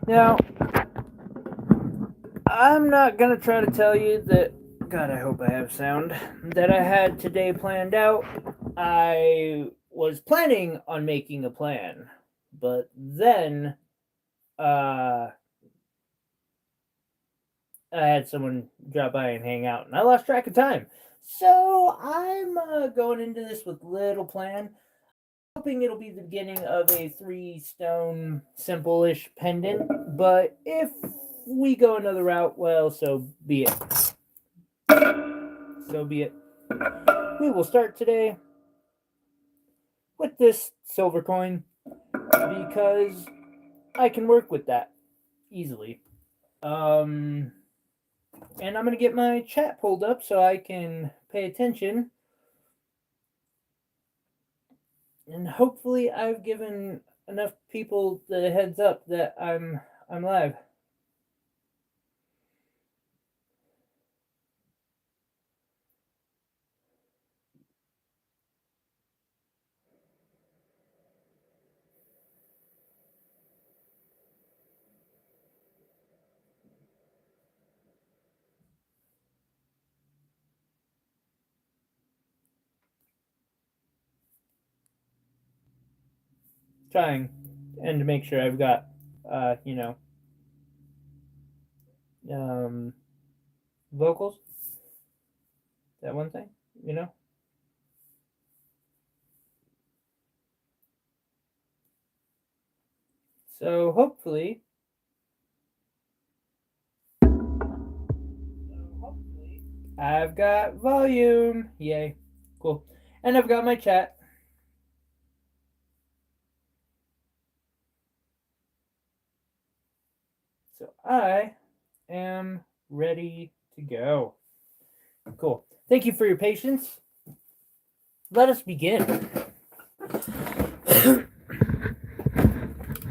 Now, I'm not gonna try to tell you that. God, I hope I have sound. That I had today planned out. I was planning on making a plan, but then uh, I had someone drop by and hang out, and I lost track of time. So I'm going into this with little plan, hoping it'll be the beginning of a 3 stone simple-ish pendant. But if we go another route, well, so be it. So be it. We will start today with this silver coin because I can work with that easily. Um, and I'm gonna get my chat pulled up so I can pay attention. And hopefully, I've given enough people the heads up that I'm live. Trying, and to make sure I've got, uh, you know, um, vocals. That one thing, you know. So hopefully, I've got volume. Yay, cool. And I've got my chat. So I am ready to go. Cool. Thank you for your patience. Let us begin.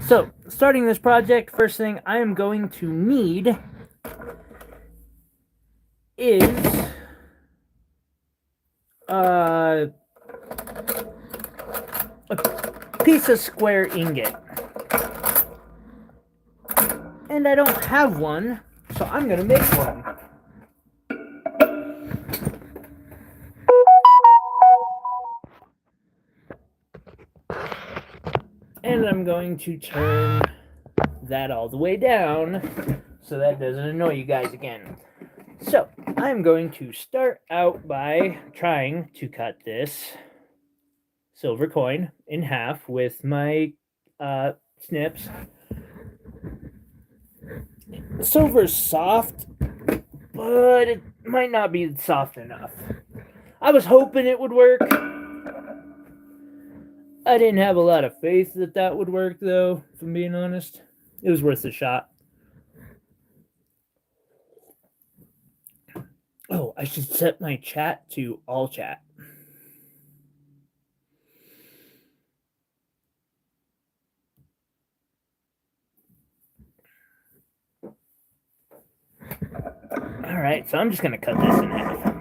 So, starting this project, first thing I am going to need is a piece of square ingot. And I don't have one, so I'm going to make one. And I'm going to turn that all the way down so that doesn't annoy you guys again. So, I'm going to start out by trying to cut this silver coin in half with my snips. Silver is soft, but it might not be soft enough. I was hoping it would work. I didn't have a lot of faith that that would work, though, if I'm being honest. It was worth a shot. Oh, I should set my chat to all chat. Alright, so I'm just going to cut this in half.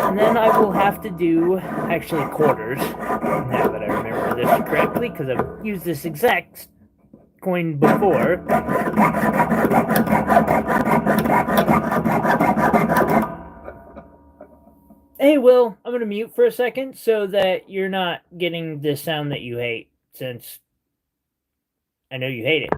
And then I will have to do, actually, quarters, now that I remember this correctly, because I've used this exact coin before. Hey, Will, I'm going to mute for a second so that you're not getting the sound that you hate, since I know you hate it.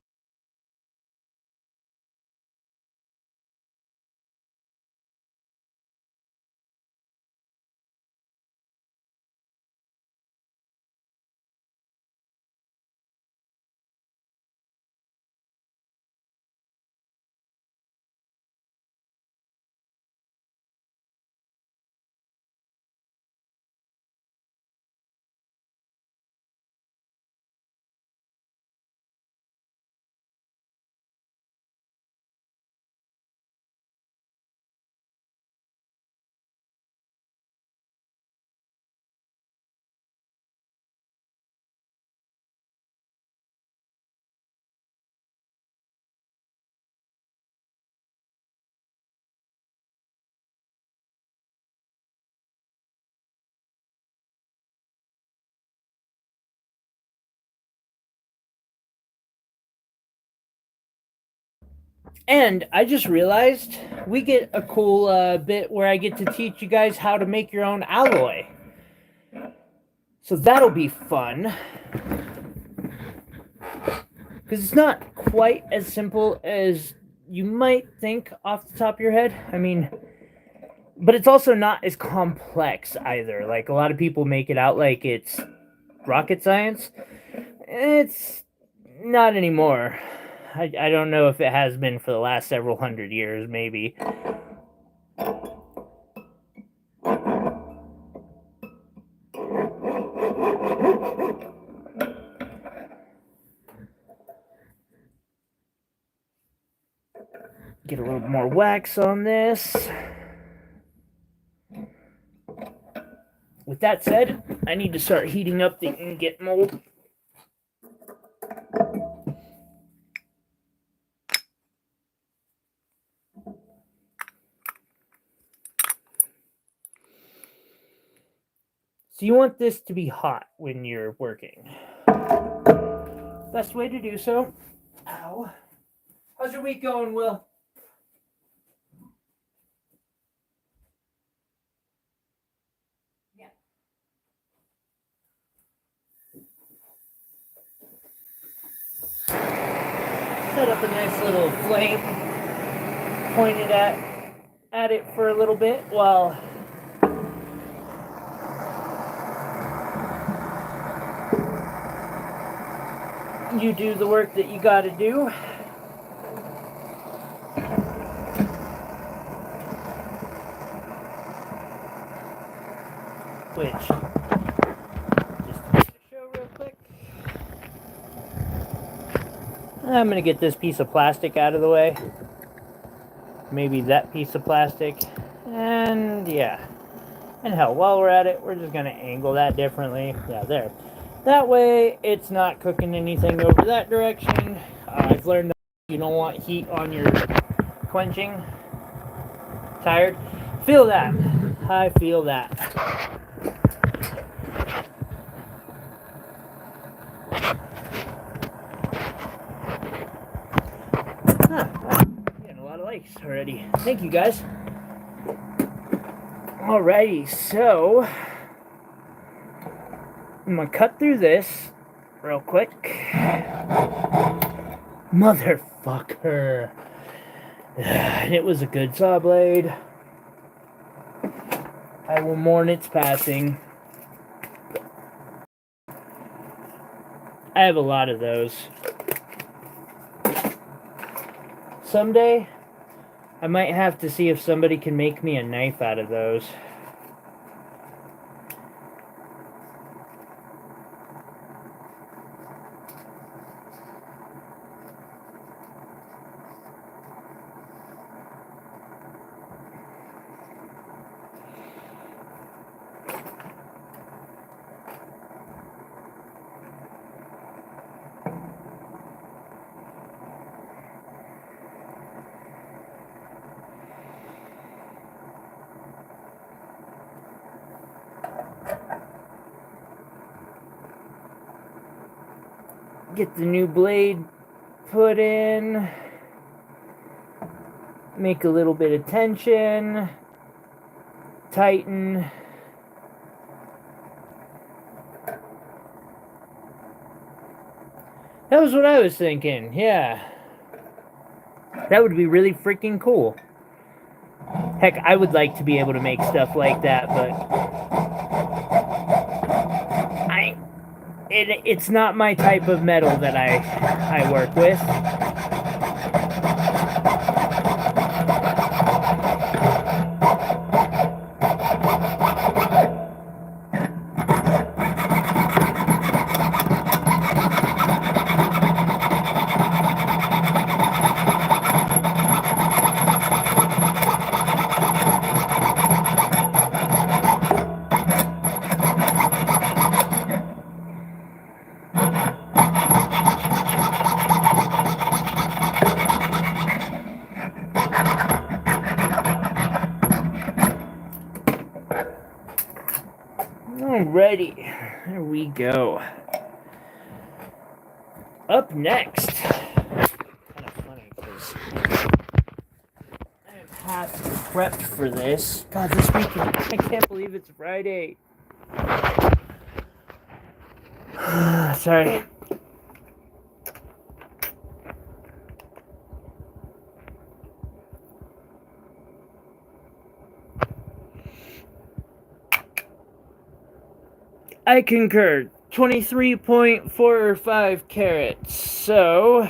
And I just realized we get a cool bit where I get to teach you guys how to make your own alloy. So that'll be fun. Because it's not quite as simple as you might think off the top of your head. I mean, but it's also not as complex either. Like, a lot of people make it out like it's rocket science. It's not anymore. I don't know if it has been for the last several hundred years, maybe. Get a little more wax on this. With that said, I need to start heating up the ingot mold. So you want this to be hot when you're working. Best way to do so. Ow. How's your week going, Will? Yeah. Set up a nice little flame, pointed at it for a little bit while you do the work that you gotta do. Which, just to make the show real quick, I'm gonna get this piece of plastic out of the way. Maybe that piece of plastic. And yeah. And hell, while we're at it, we're just gonna angle that differently. Yeah, there. That way, it's not cooking anything over that direction. I've learned that you don't want heat on your quenching. Tired? Feel that. I feel that. Getting a lot of likes already. Thank you, guys. Alrighty, so I'm gonna cut through this real quick. Motherfucker. It was a good saw blade. I will mourn its passing. I have a lot of those. Someday, I might have to see if somebody can make me a knife out of those. Get the new blade put in. Make a little bit of tension. Tighten. That was what I was thinking, yeah. That would be really freaking cool. Heck, I would like to be able to make stuff like that, but it's not my type of metal that I work with. Alrighty, there we go. Up next, kind of funny because half prepped for this. God, this weekend, I can't believe it's Friday. Sorry. I concur. 23.45 carats. So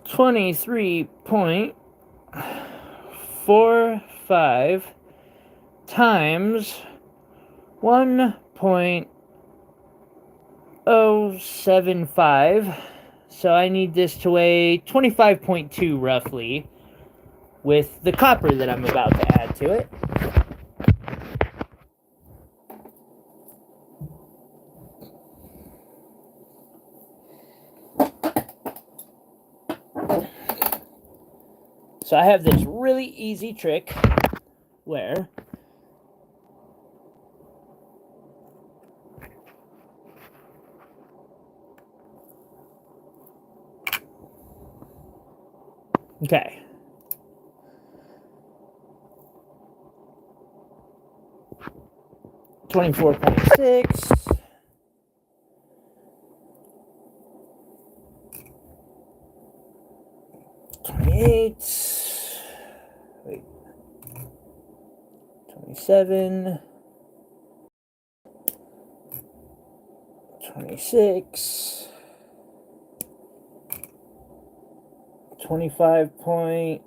23.45 times 1.075. So I need this to weigh 25.2 roughly, with the copper that I'm about to add to it. So I have this really easy trick where okay. 24.6. 28. Wait. 27. 26. 25.8.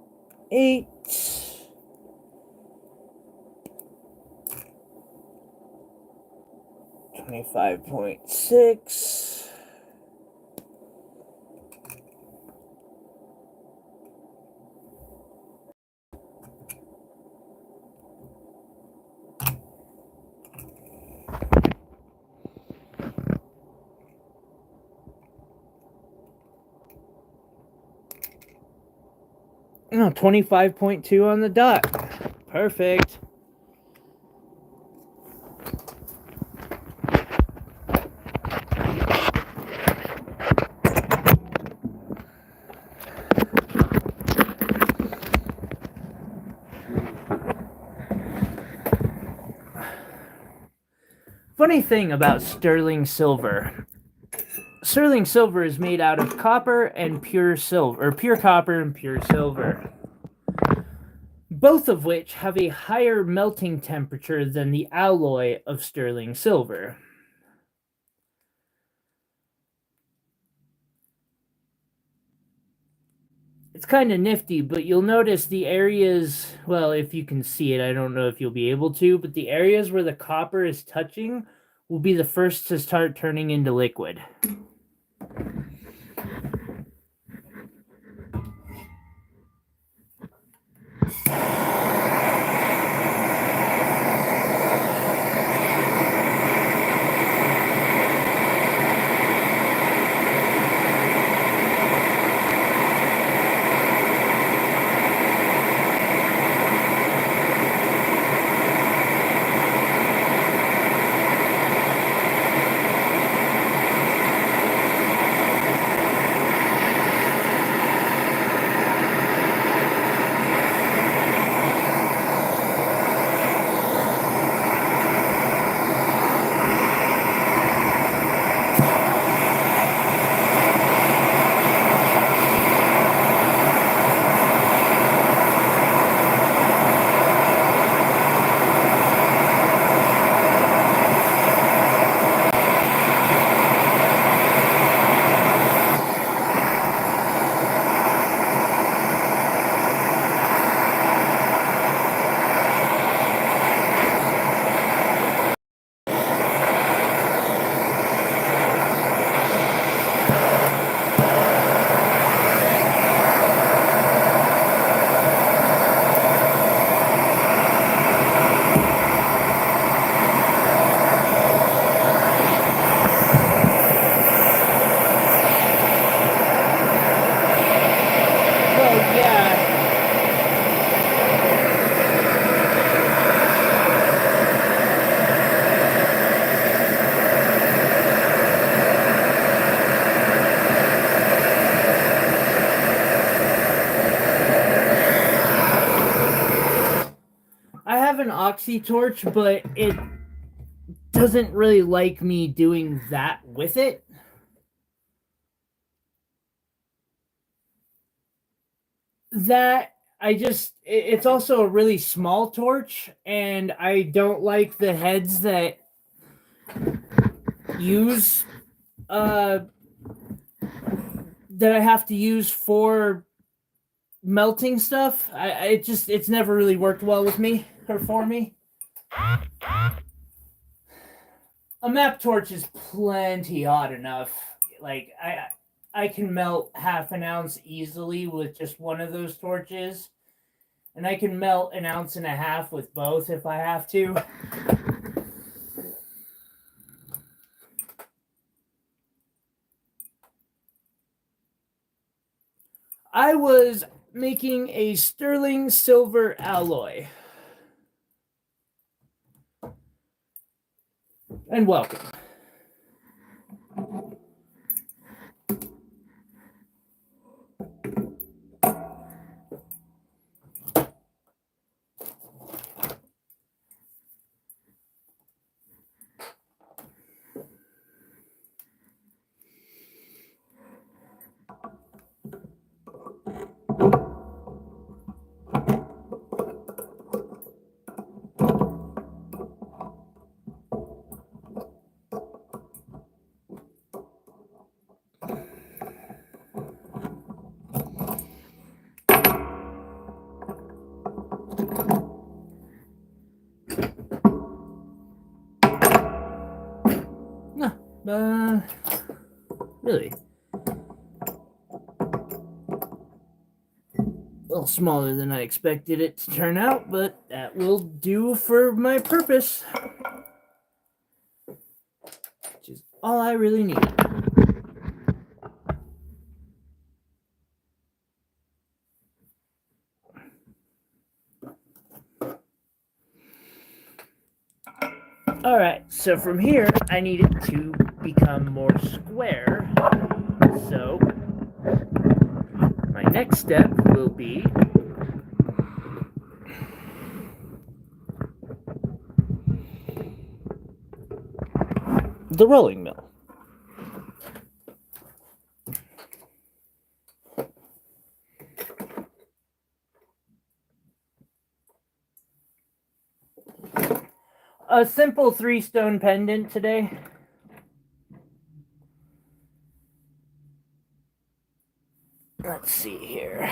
25.6. No, 25.2 on the dot. Perfect. Funny thing about sterling silver. Sterling silver is made out of copper and pure silver, or pure copper and pure silver, both of which have a higher melting temperature than the alloy of sterling silver. It's kind of nifty, but you'll notice the areas, well, if you can see it, I don't know if you'll be able to, but the areas where the copper is touching will be the first to start turning into liquid. an oxy torch, but it doesn't really like me doing that with it. It's also a really small torch, and I don't like the heads that use that I have to use for melting stuff. It's never really worked well with me or for me. A map torch is plenty hot enough. Like I can melt half an ounce easily with just one of those torches, and I can melt an ounce and a half with both if I have to. I was making a sterling silver alloy. And welcome. Really? A little smaller than I expected it to turn out, but that will do for my purpose. Which is all I really need. Alright, so from here, I need it to become more square. So, my next step will be the rolling mill. A simple 3-stone pendant today. Let's see here.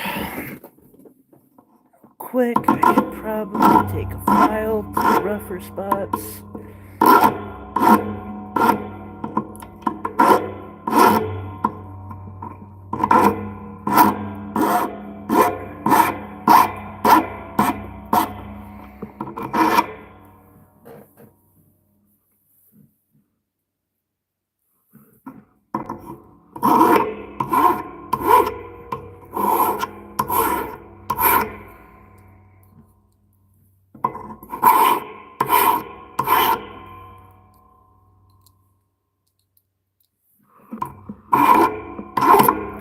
Quick, I should probably take a file to the rougher spots.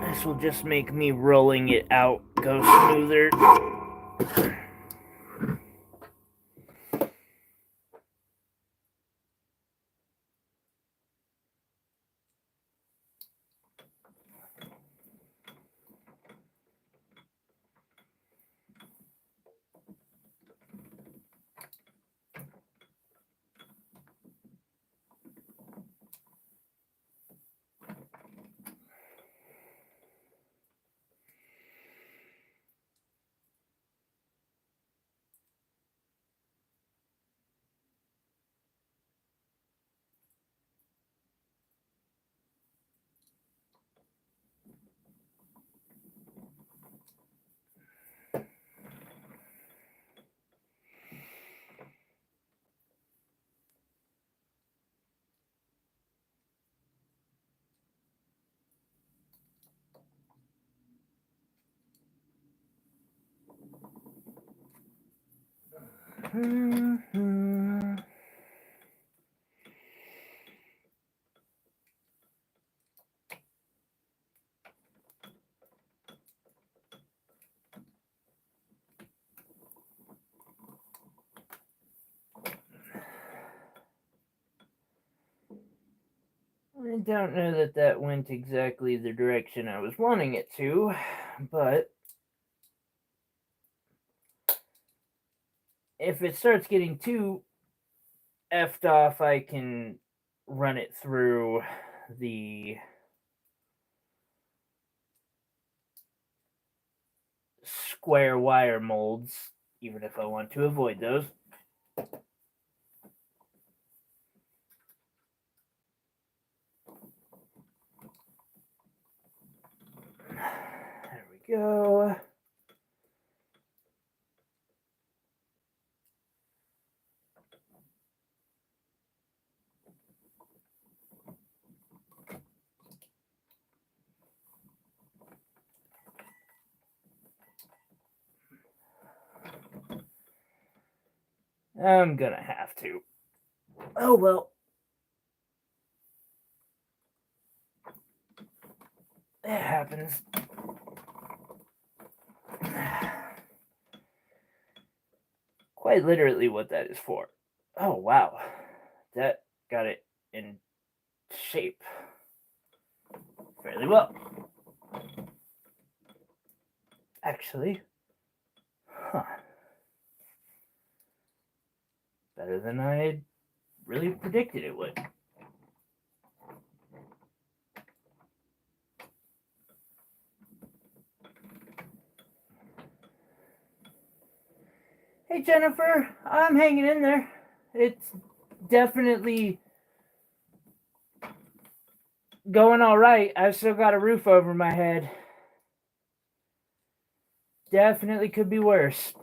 This will just make me rolling it out go smoother. don't know that that went exactly the direction I was wanting it to, but if it starts getting too effed off, I can run it through the square wire molds, even if I want to avoid those. There we go. I'm gonna have to. Oh well. It happens. Quite literally what that is for. Oh wow. That got it in shape fairly well. Actually, better than I had really predicted it would. Hey Jennifer, I'm hanging in there. It's definitely going all right. I've still got a roof over my head. Definitely could be worse.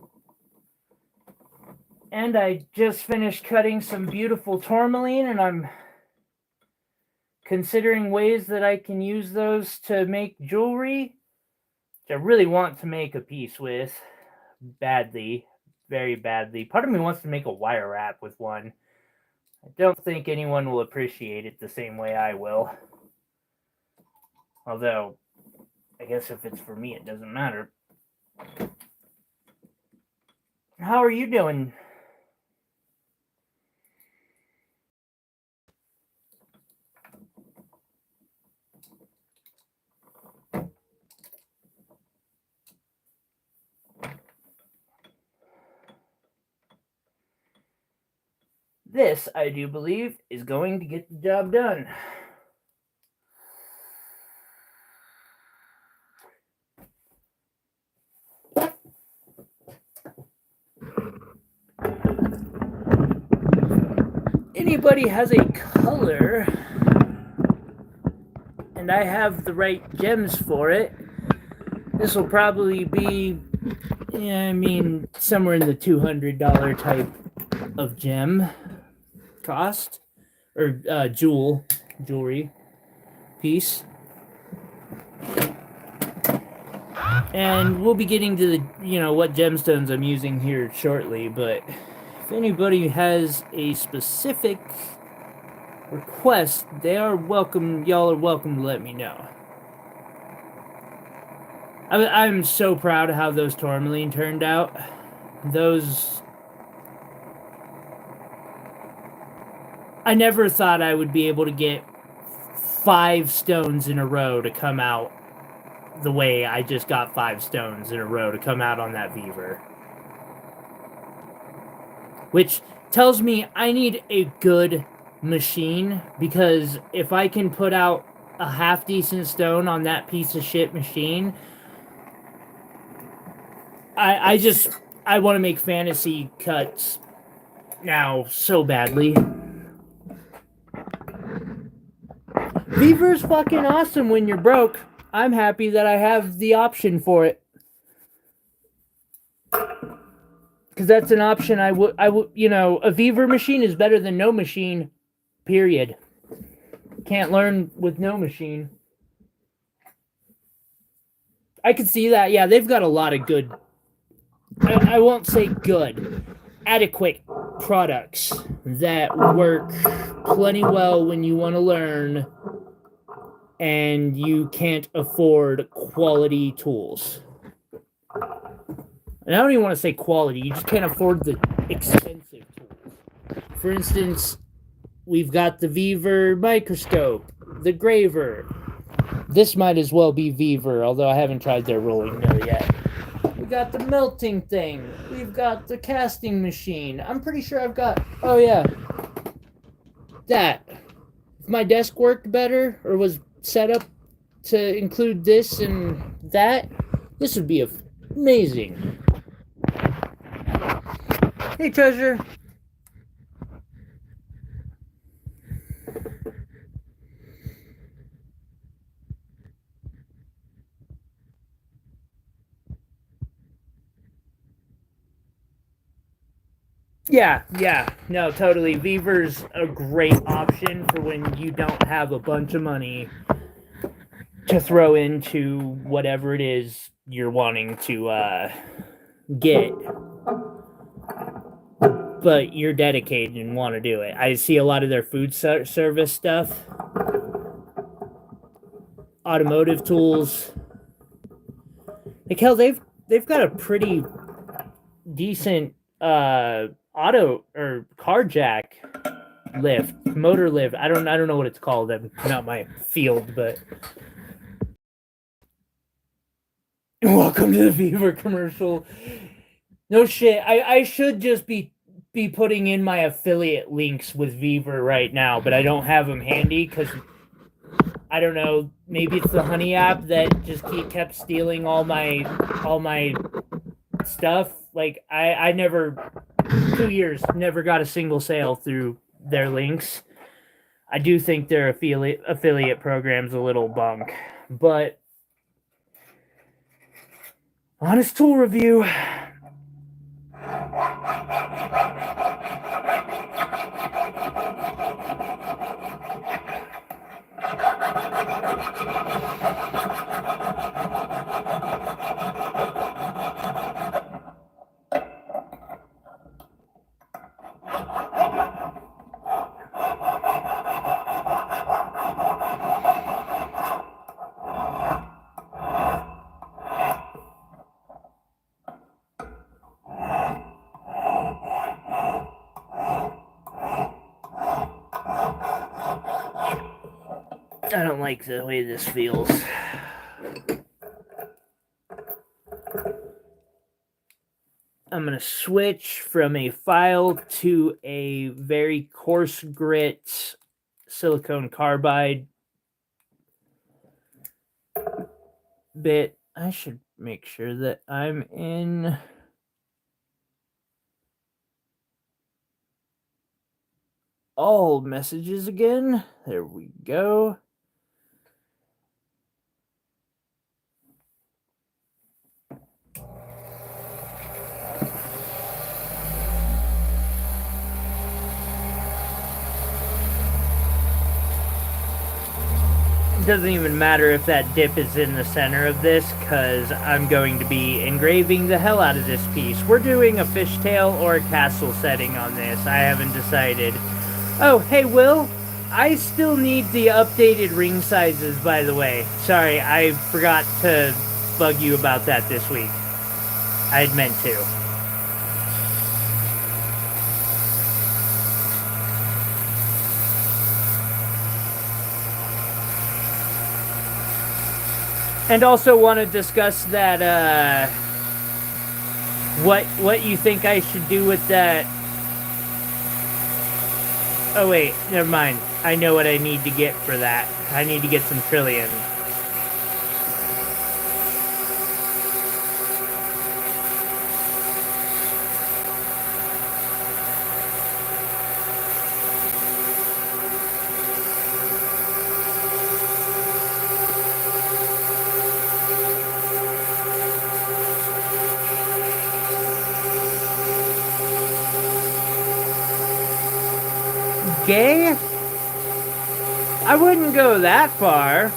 And I just finished cutting some beautiful tourmaline, and I'm considering ways that I can use those to make jewelry, which I really want to make a piece with badly, very badly. Part of me wants to make a wire wrap with one. I don't think anyone will appreciate it the same way I will. Although, I guess if it's for me, it doesn't matter. How are you doing? This, I do believe, is going to get the job done. Anybody has a color and I have the right gems for it, this will probably be, somewhere in the $200 type of gem cost, or jewelry piece. And we'll be getting to the, what gemstones I'm using here shortly, but if anybody has a specific request, y'all are welcome to let me know. I'm so proud of how those tourmaline turned out. I never thought I would be able to get 5 stones in a row to come out the way I just got 5 stones in a row to come out on that beaver. Which tells me I need a good machine, because if I can put out a half decent stone on that piece of shit machine, I want to make fantasy cuts now so badly. Beaver's fucking awesome when you're broke. I'm happy that I have the option for it. Because that's an option I would, a Beaver machine is better than no machine, period. Can't learn with no machine. I can see that. Yeah, they've got a lot of good, I won't say good, adequate products that work plenty well when you want to learn and you can't afford quality tools. And I don't even want to say quality, you just can't afford the expensive tools. For instance, we've got the Beaver microscope. the graver. This might as well be Beaver, although I haven't tried their rolling mill yet. We got the melting thing. We've got the casting machine. I'm pretty sure I've got... Oh, yeah. That. If my desk worked better or was set up to include this and that, this would be amazing. Hey, treasure. Yeah, no, totally. Beaver's a great option for when you don't have a bunch of money to throw into whatever it is you're wanting to get, but you're dedicated and want to do it. I see a lot of their food service stuff, automotive tools. Like hell, they've got a pretty decent auto or car jack lift, motor lift. I don't know what it's called. I'm not my field, but welcome to the Beaver commercial. No shit. I should just be putting in my affiliate links with Beaver right now, but I don't have them handy because I don't know. Maybe it's the Honey app that just kept stealing all my stuff. Like I never 2 years never got a single sale through their links. I do think their affiliate program's a little bunk, but honest tool review. I don't like the way this feels. I'm going to switch from a file to a very coarse grit silicone carbide bit. I should make sure that I'm in all messages again. There we go. Doesn't even matter if that dip is in the center of this because I'm going to be engraving the hell out of this piece. We're doing a fishtail or a castle setting on this. I haven't decided. Oh, hey, Will. I still need the updated ring sizes, by the way. Sorry, I forgot to bug you about that this week. I had meant to. And also want to discuss that, what you think I should do with that. Oh wait, never mind. I know what I need to get for that. I need to get some trillion. Gay? I wouldn't go that far.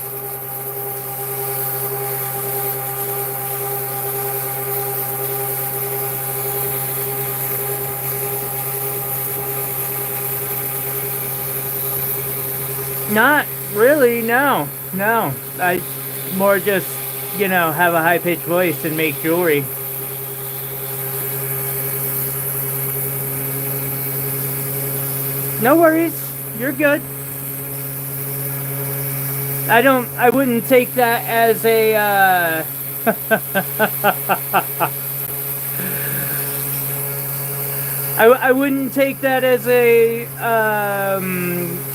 Not really, no. No. I more just, have a high-pitched voice and make jewelry. No worries. You're good. I wouldn't take that as a, I wouldn't take that as a,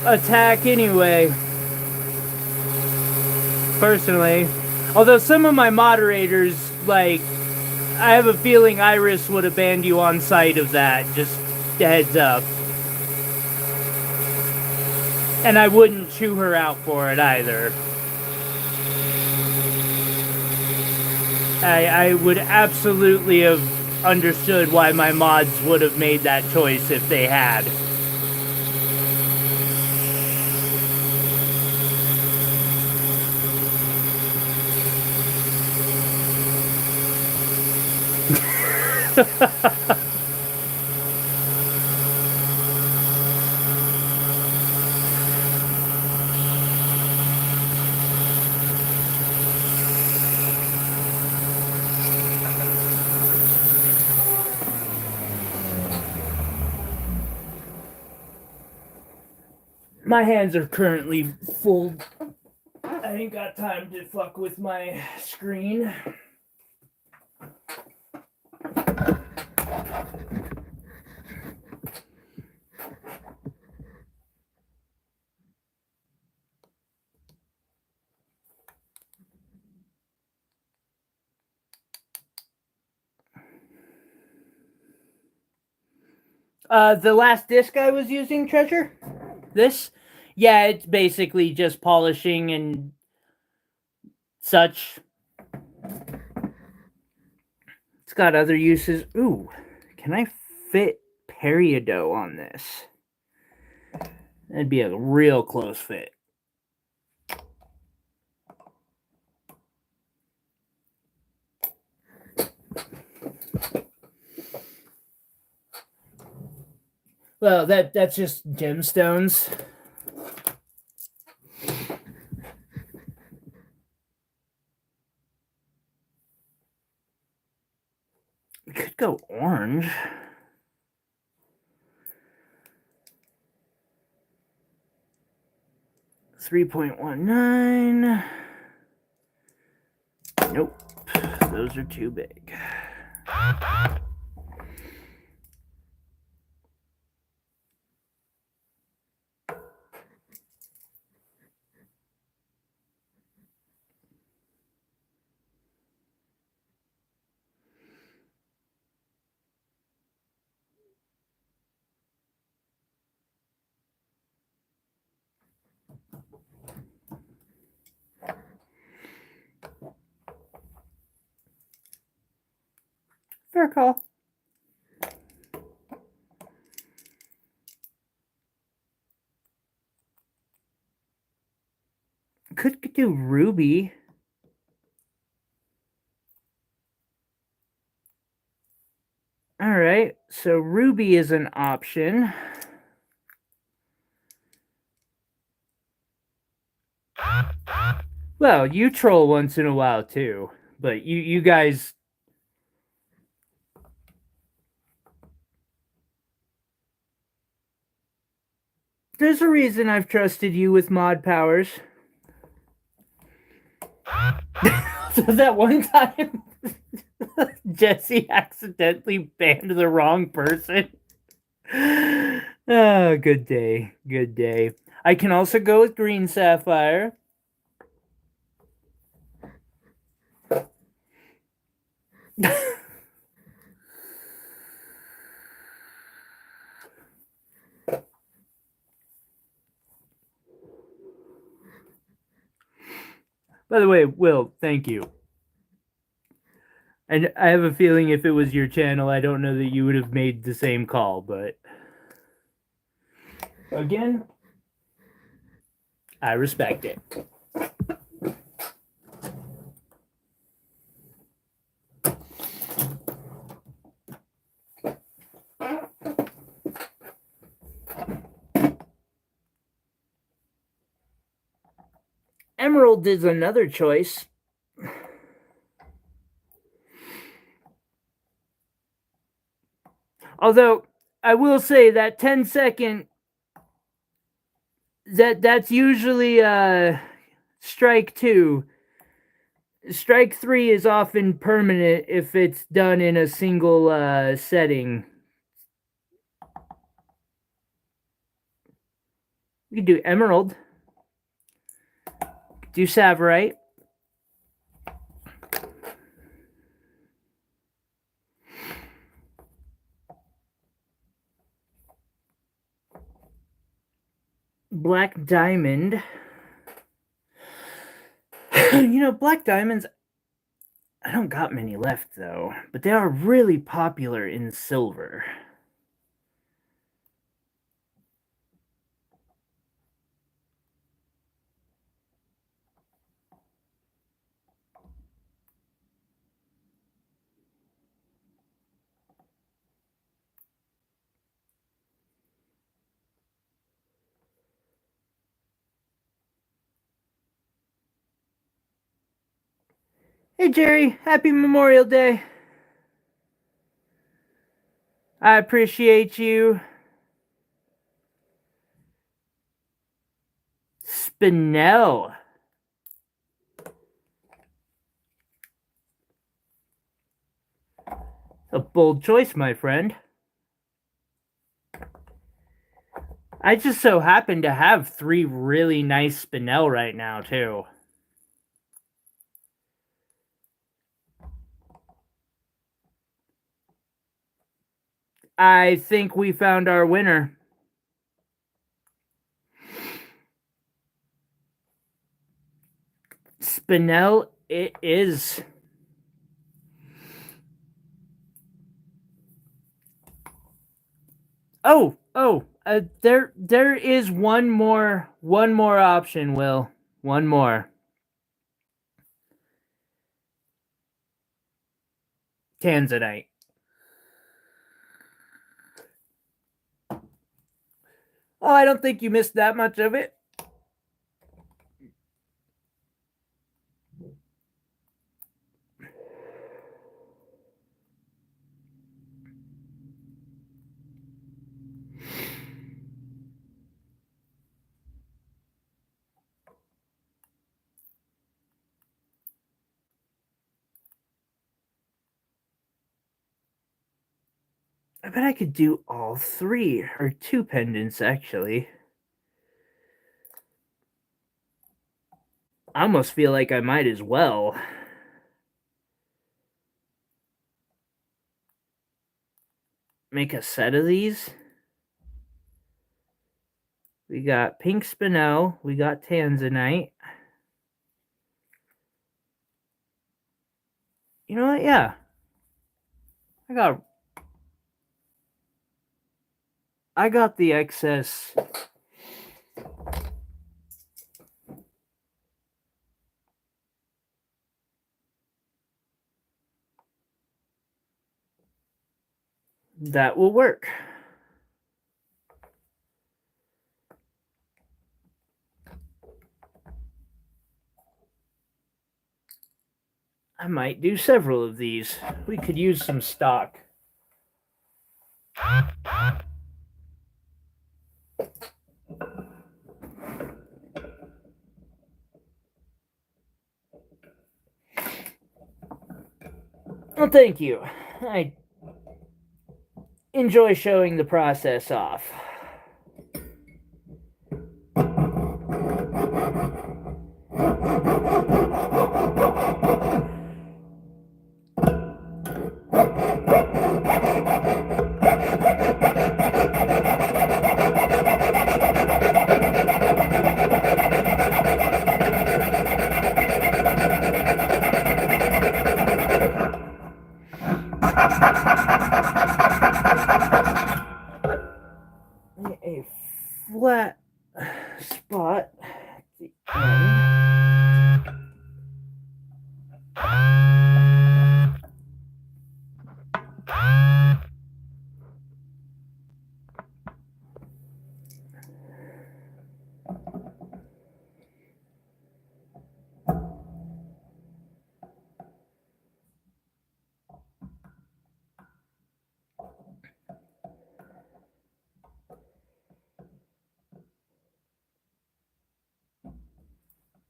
attack anyway. Personally. Although some of my moderators, like, I have a feeling Iris would have banned you on sight of that, just heads up. And I wouldn't chew her out for it either. I would absolutely have understood why my mods would have made that choice if they had. My hands are currently full. I ain't got time to fuck with my screen. The last disc I was using, Treasure? This? Yeah, it's basically just polishing and such. It's got other uses. Ooh, can I fit peridot on this? That'd be a real close fit. Well, that's just gemstones. We could go orange. $3.19. Nope, those are too big. Fair call. Could do ruby. All right, so ruby is an option. Well, you troll once in a while too, but you guys. There's a reason I've trusted you with mod powers. So that one time Jesse accidentally banned the wrong person. Oh, good day. Good day. I can also go with green sapphire. By the way, Will, thank you. And I have a feeling if it was your channel, I don't know that you would have made the same call, but again, I respect it. Emerald is another choice. Although I will say that 10-second that's usually strike 2. Strike 3 is often permanent if it's done in a single setting. We could do emerald. Do savorite. Black diamond. Black diamonds, I don't got many left though, but they are really popular in silver. Hey Jerry, happy Memorial Day. I appreciate you. Spinel. A bold choice, my friend. I just so happen to have 3 really nice Spinel right now, too. I think we found our winner. Spinel it is. There is one more option, Will. One more. Tanzanite. Oh, I don't think you missed that much of it. I bet I could do all 3, or 2 pendants, actually. I almost feel like I might as well. Make a set of these. We got pink spinel. We got tanzanite. You know what? Yeah. I got the excess. That will work. I might do several of these. We could use some stock. Well, thank you. I enjoy showing the process off. A flat spot at the end.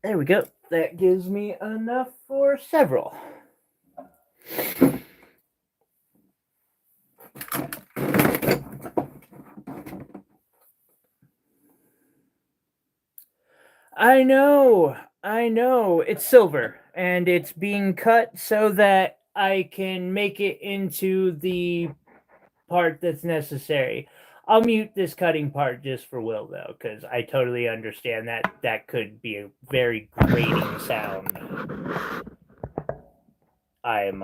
There we go. That gives me enough for several. I know. It's silver, and it's being cut so that I can make it into the part that's necessary. I'll mute this cutting part just for Will, though, because I totally understand that that could be a very grating sound. I'm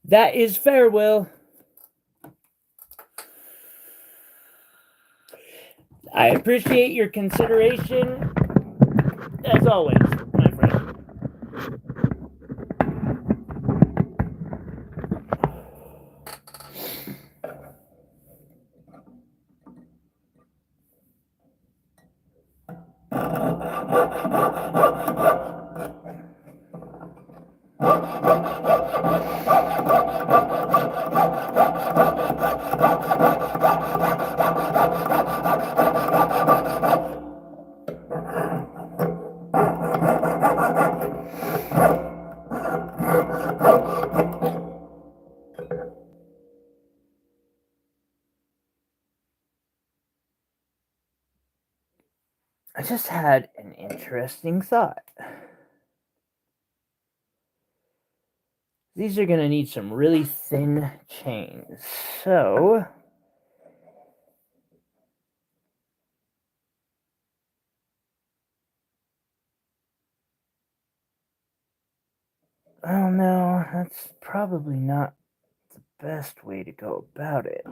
That is fair, Will. I appreciate your consideration, as always, my friend. I just had an interesting thought. These are going to need some really thin chains. So, oh no, that's probably not the best way to go about it.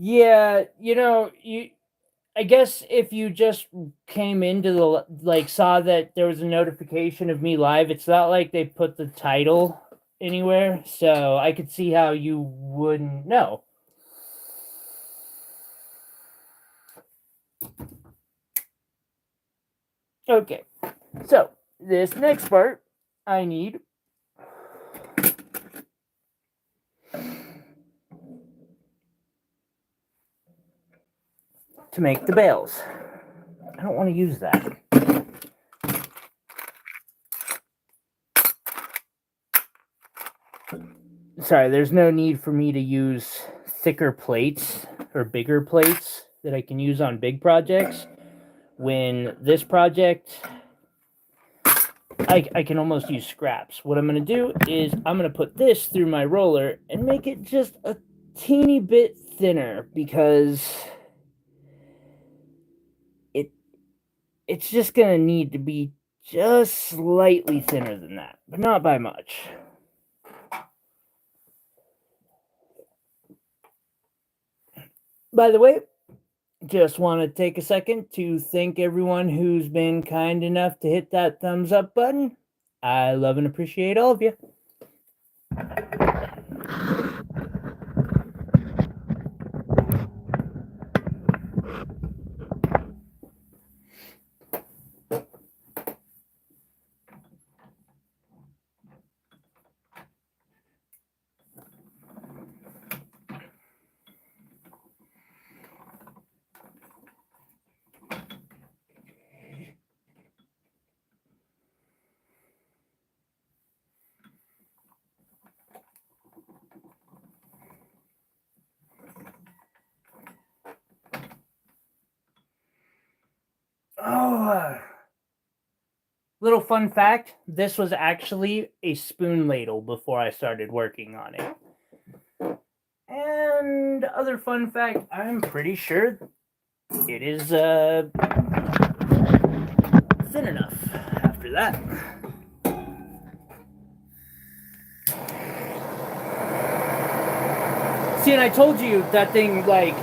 Yeah, I guess if you just came into the like saw that there was a notification of me live, it's not like they put the title anywhere, so I could see how you wouldn't know. Okay. So, this next part I need to make the bales. I don't want to use that. Sorry, there's no need for me to use thicker plates or bigger plates that I can use on big projects. When this project, I can almost use scraps. What I'm going to do is I'm going to put this through my roller and make it just a teeny bit thinner because it's just going to need to be just slightly thinner than that, but not by much. By the way, just want to take a second to thank everyone who's been kind enough to hit that thumbs up button. I love and appreciate all of you. Oh, little fun fact, this was actually a spoon ladle before I started working on it. And other fun fact, I'm pretty sure it is thin enough after that. See, and I told you that thing, like,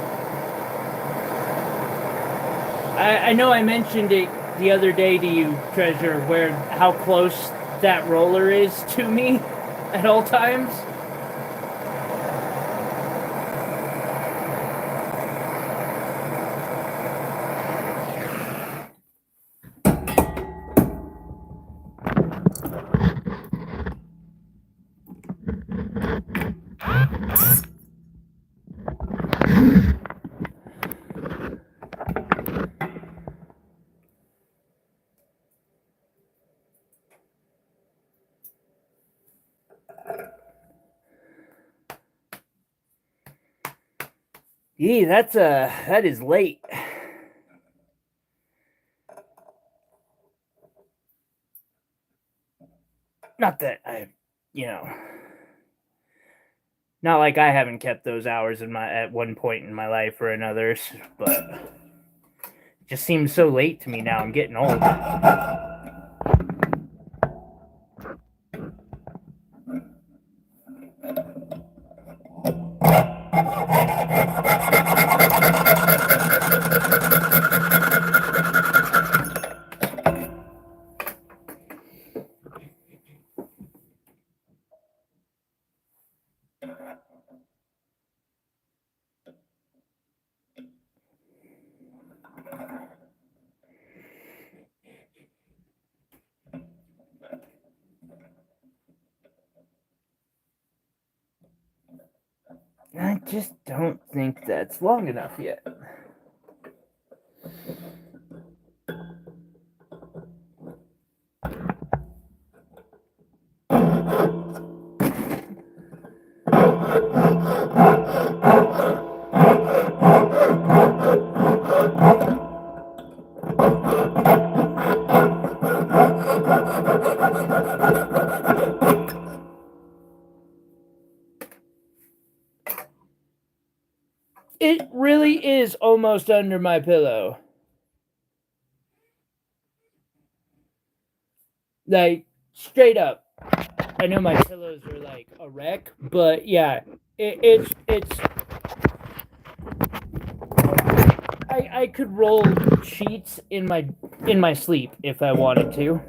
I know I mentioned it the other day to you, Treasure, where how close that roller is to me at all times. Gee, that is late. Not that I, you know, not like I haven't kept those hours in my at one point in my life or another, but it just seems so late to me now. I'm getting old. I just don't think that's long enough yet. It really is almost under my pillow. Like, straight up. I know my pillows are like a wreck, but yeah, it's. I could roll sheets in my sleep if I wanted to.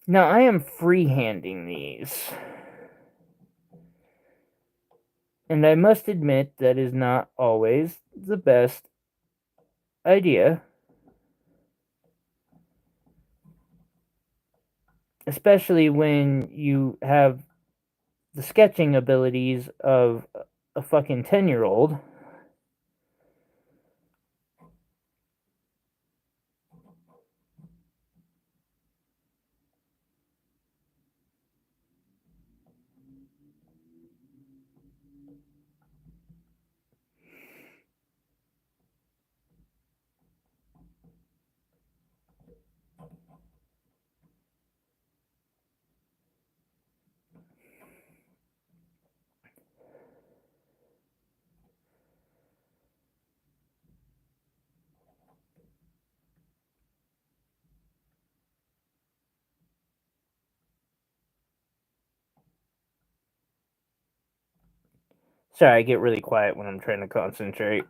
Now I am freehanding these. And I must admit that is not always the best idea. Especially when you have the sketching abilities of a fucking 10-year-old. Sorry, I get really quiet when I'm trying to concentrate.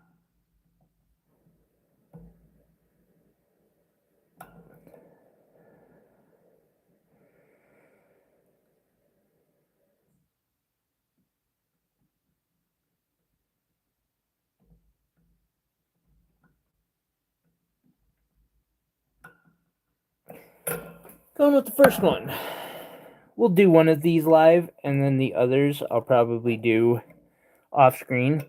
Going with the first one. We'll do one of these live, and then the others I'll probably do off screen.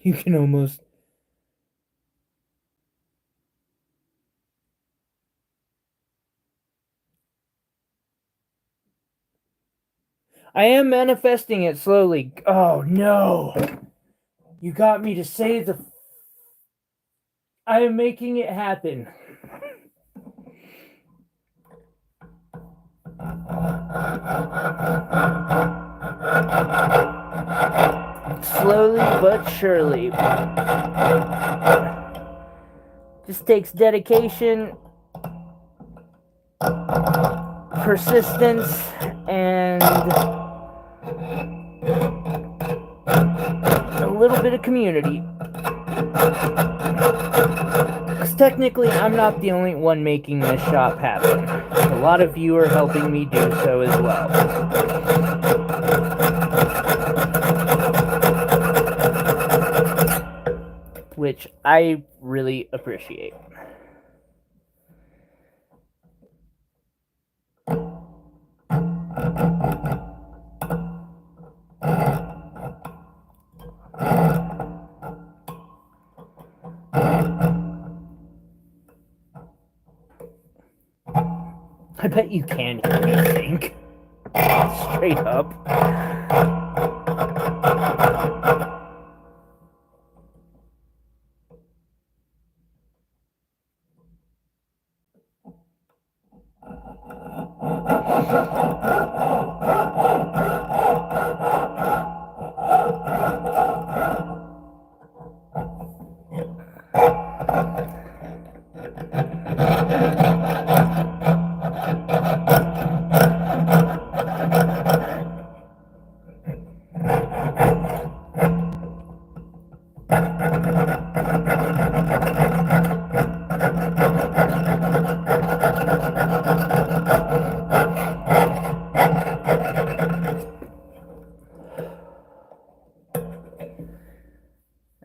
You can almost... I am manifesting it slowly. Oh no! You got me to say the... I am making it happen. Slowly but surely. This takes dedication, persistence, and a little bit of community. Because technically, I'm not the only one making this shop happen. A lot of you are helping me do so as well. Which I really appreciate. I bet you can hear me think. Straight up.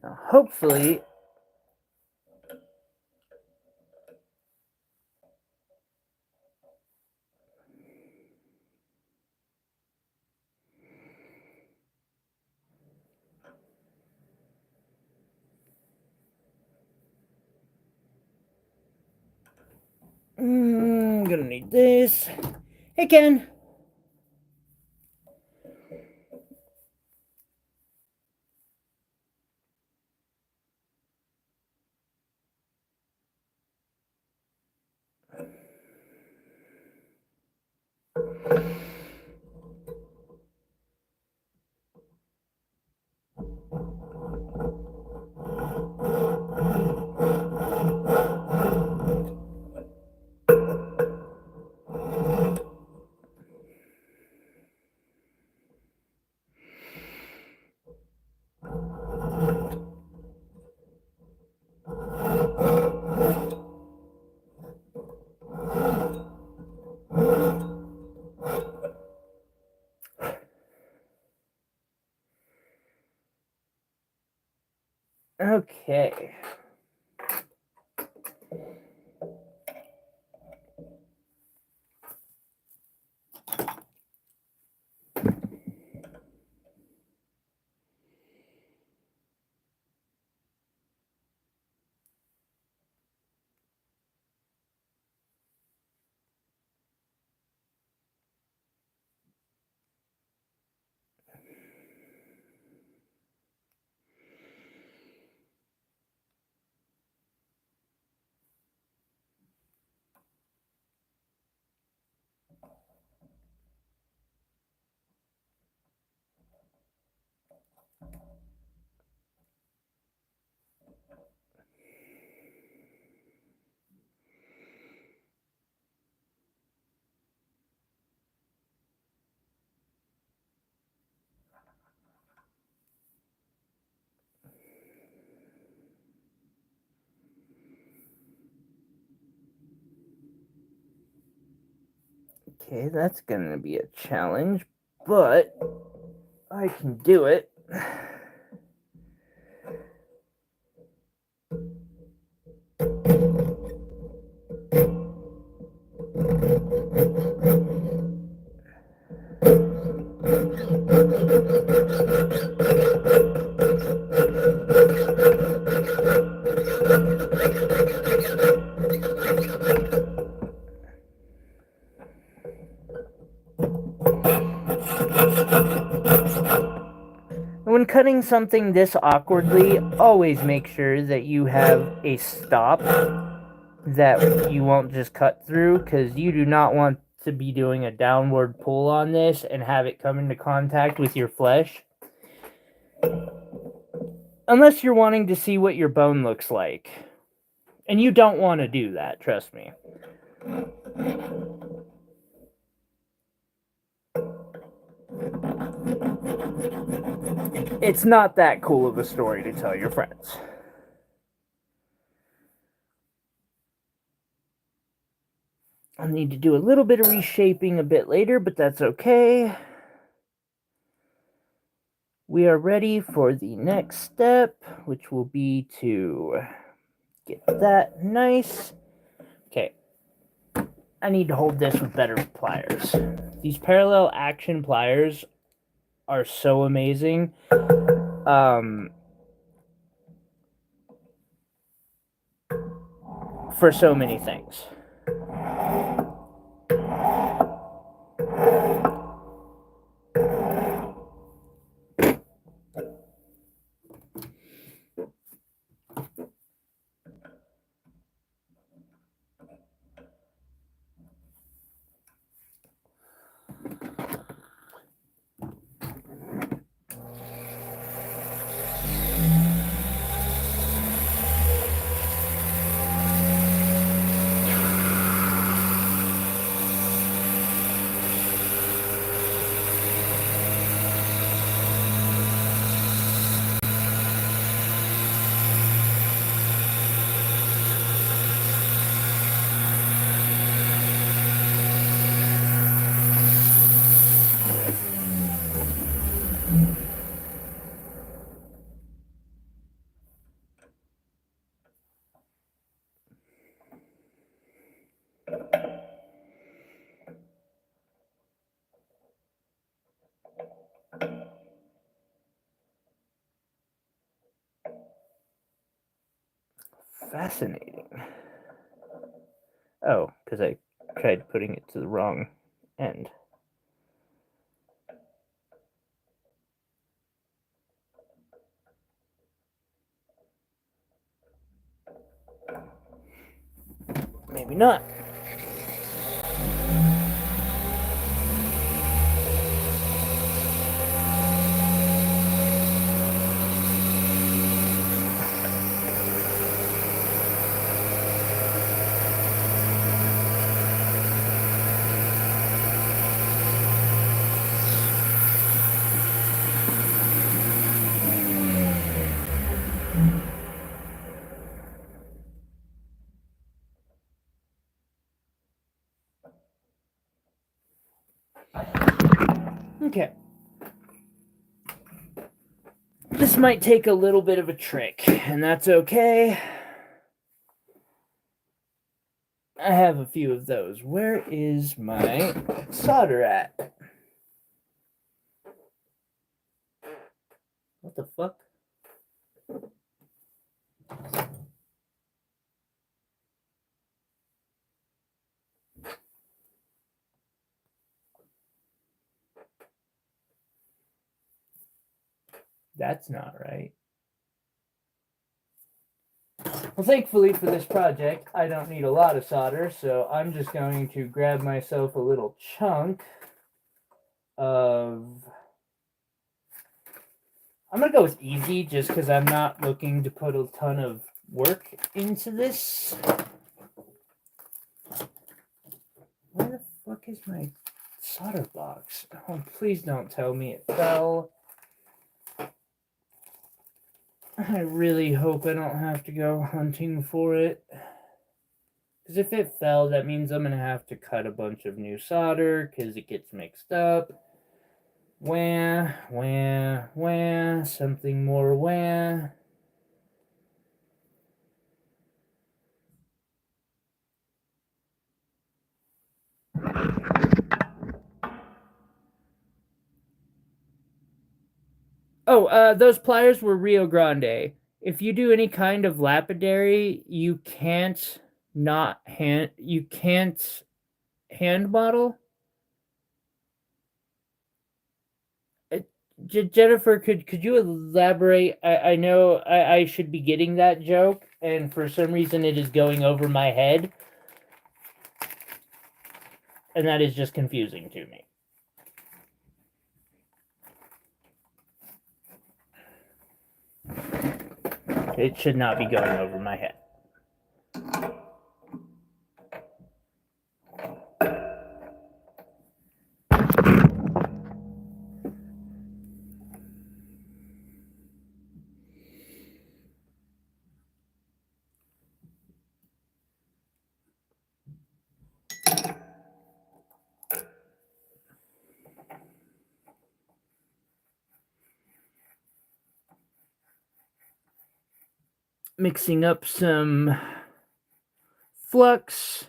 Now, hopefully, I'm gonna need this. Hey, Ken. Okay. Okay, that's gonna be a challenge, but I can do it. When cutting something this awkwardly, always make sure that you have a stop that you won't just cut through, because you do not want to be doing a downward pull on this and have it come into contact with your flesh. Unless you're wanting to see what your bone looks like. And you don't want to do that, trust me. It's not that cool of a story to tell your friends. I'll need to do a little bit of reshaping a bit later, but that's okay. We are ready for the next step, which will be to get that nice. Okay. I need to hold this with better pliers. These parallel action pliers are so amazing. For so many things. Fascinating. Oh, because I tried putting it to the wrong end. Maybe not. Okay. This might take a little bit of a trick, and that's okay. I have a few of those. Where is my solder at? What the fuck? That's not right. Well, thankfully for this project, I don't need a lot of solder, so I'm just going to grab myself a little chunk of... I'm going to go with easy, just because I'm not looking to put a ton of work into this. Where the fuck is my solder box? Oh, please don't tell me it fell. I really hope I don't have to go hunting for it. Because if it fell, that means I'm going to have to cut a bunch of new solder because it gets mixed up. Wah, wah, wah, something more wah. Oh, those pliers were Rio Grande. If you do any kind of lapidary, you can't hand model. Uh, Jennifer, could you elaborate? I know I should be getting that joke, and for some reason it is going over my head, and that is just confusing to me. It should not be going over my head. Mixing up some flux.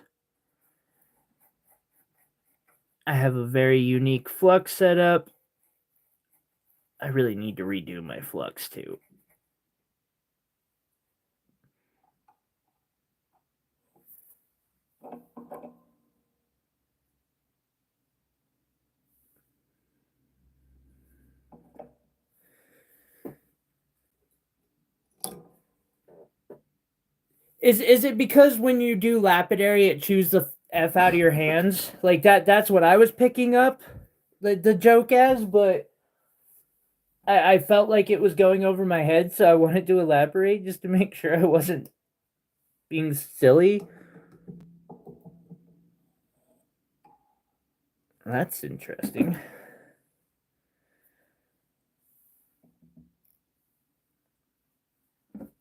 I have a very unique flux setup. I really need to redo my flux too. Is it because when you do lapidary it chews the F out of your hands? Like that's what I was picking up the joke as, but I felt like it was going over my head, so I wanted to elaborate just to make sure I wasn't being silly. That's interesting.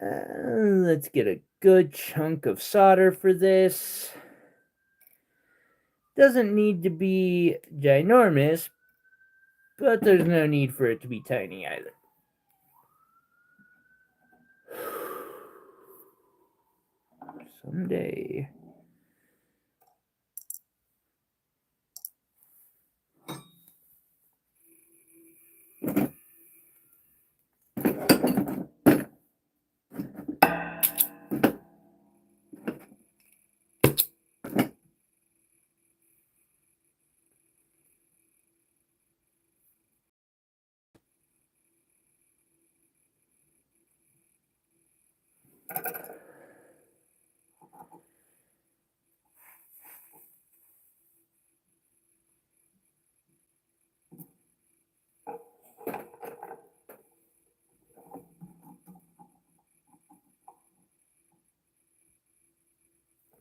Let's get a good chunk of solder for this. Doesn't need to be ginormous, but there's no need for it to be tiny either. Someday.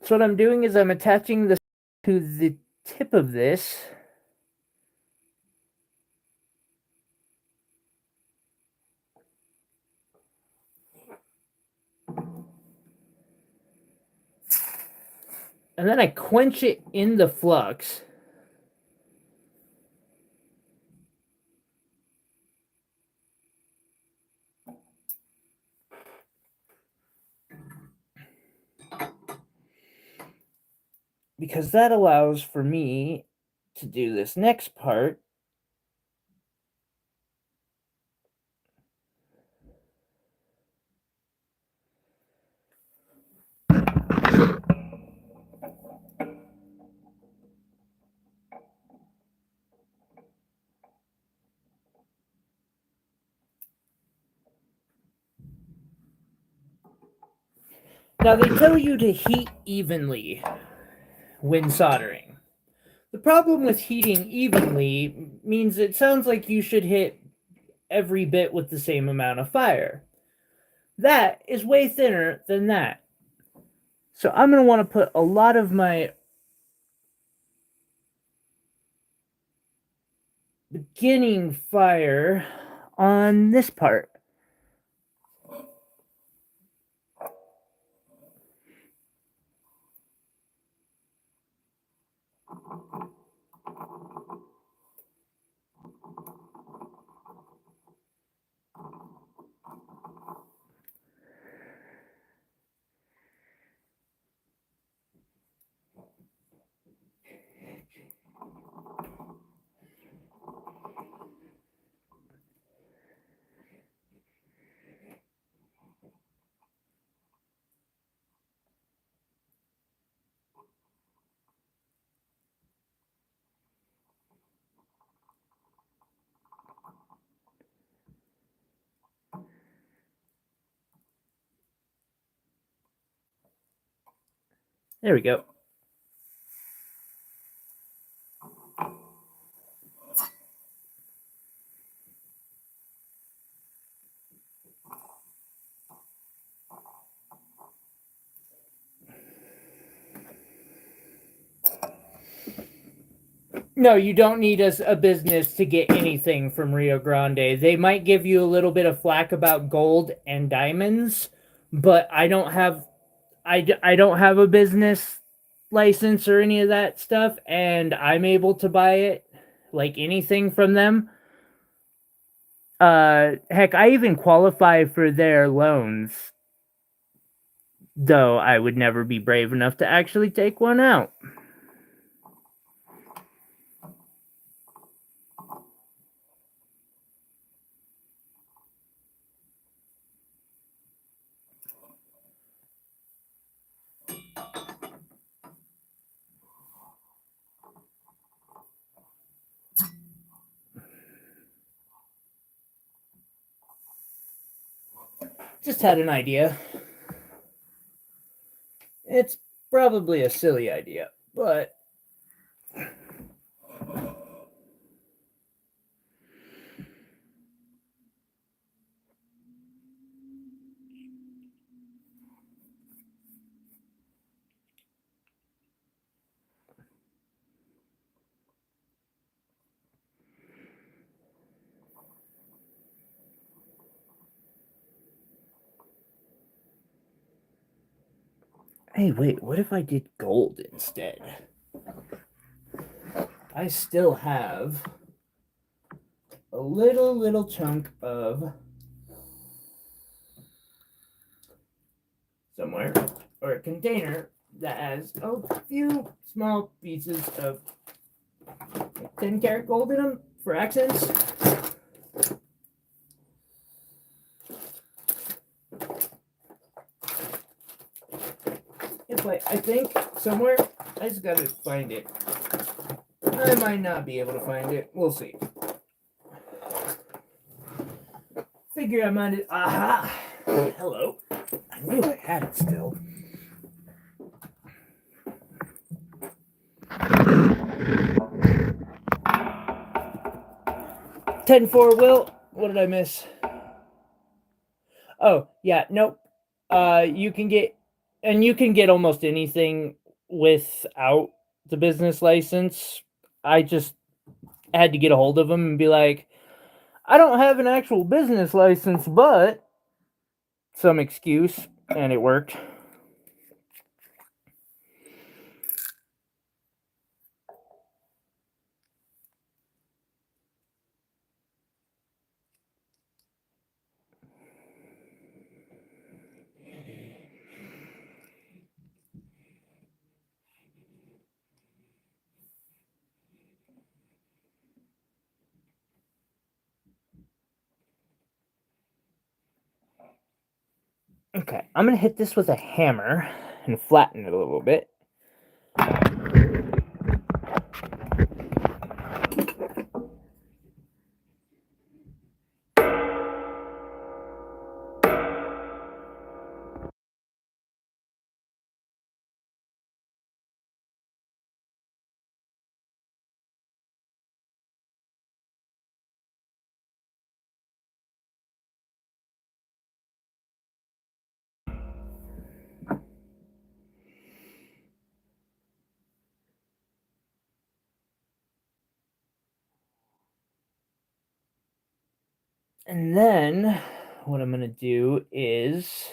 So what I'm doing is I'm attaching this to the tip of this. And then I quench it in the flux. Because that allows for me to do this next part. Now they tell you to heat evenly when soldering. The problem with heating evenly means it sounds like you should hit every bit with the same amount of fire. That is way thinner than that. So I'm going to want to put a lot of my beginning fire on this part. There we go. No, you don't need a business to get anything from Rio Grande. They might give you a little bit of flack about gold and diamonds, but I don't have I don't have a business license or any of that stuff, and I'm able to buy it like anything from them. Heck, I even qualify for their loans, though I would never be brave enough to actually take one out. Just had an idea. It's probably a silly idea, but hey, wait, what if I did gold instead? I still have a little chunk of somewhere, or a container that has a few small pieces of 10 karat gold in them for accents. It's like, I think somewhere, I just gotta find it. I might not be able to find it. We'll see. Figure I might. Aha! Hello. I knew I had it still. $10-4, Will. What did I miss? Oh, yeah, nope. You can get almost anything without the business license. I just had to get a hold of them and be like, I don't have an actual business license, but some excuse, and it worked. Okay, I'm gonna hit this with a hammer and flatten it a little bit. And then what I'm gonna do is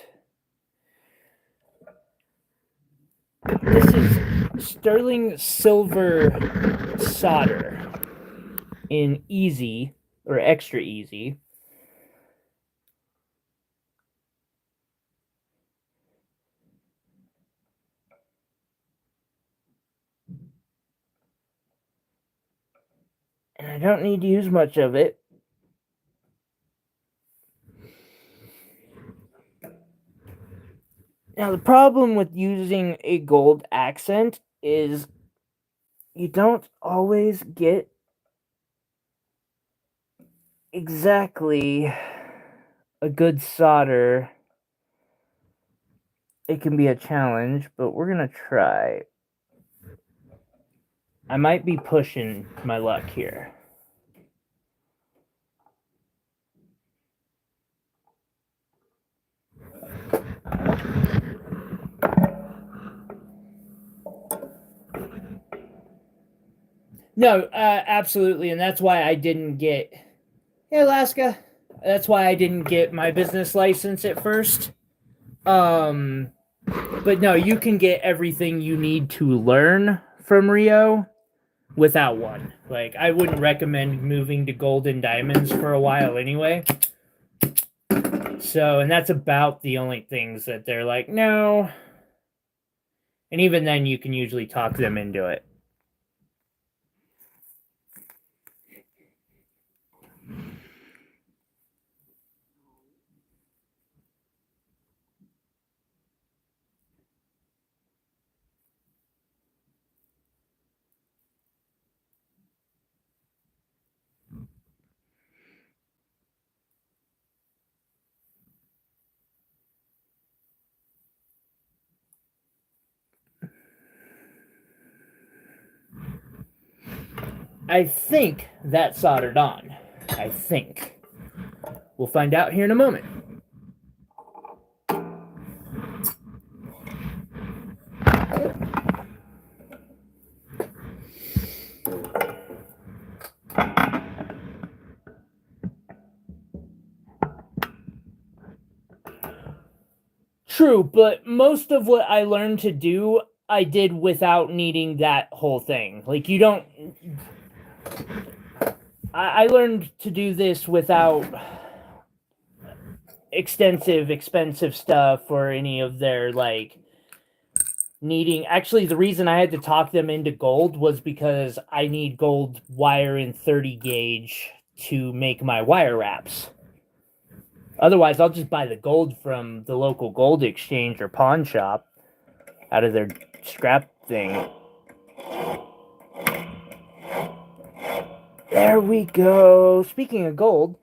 this is sterling silver solder in easy or extra easy. And I don't need to use much of it. Now, the problem with using a gold accent is you don't always get exactly a good solder it can be a challenge, but we're gonna try. I might be pushing my luck here. No, absolutely, and that's why I didn't get. Hey, Alaska. That's why I didn't get my business license at first. But no, you can get everything you need to learn from Rio without one. Like, I wouldn't recommend moving to gold and diamonds for a while anyway. So, and that's about the only things that they're like, no. And even then, you can usually talk them into it. I think that's soldered on. I think. We'll find out here in a moment. True, but most of what I learned to do, I did without needing that whole thing. Like, you don't. I learned to do this without extensive, expensive stuff or any of their, like, needing. Actually, the reason I had to talk them into gold was because I need gold wire in 30 gauge to make my wire wraps. Otherwise, I'll just buy the gold from the local gold exchange or pawn shop out of their scrap thing. There we go. Speaking of gold,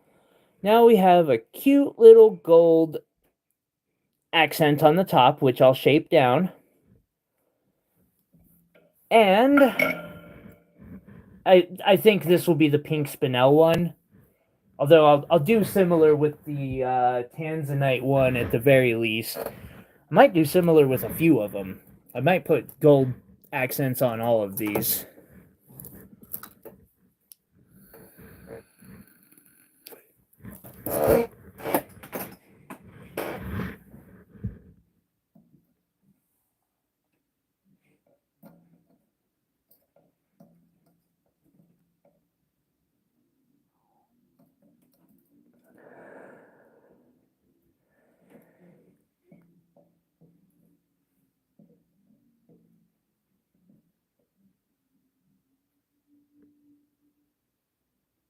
now we have a cute little gold accent on the top, which I'll shape down. And I think this will be the pink spinel one. Although I'll do similar with the tanzanite one at the very least. I might do similar with a few of them. I might put gold accents on all of these.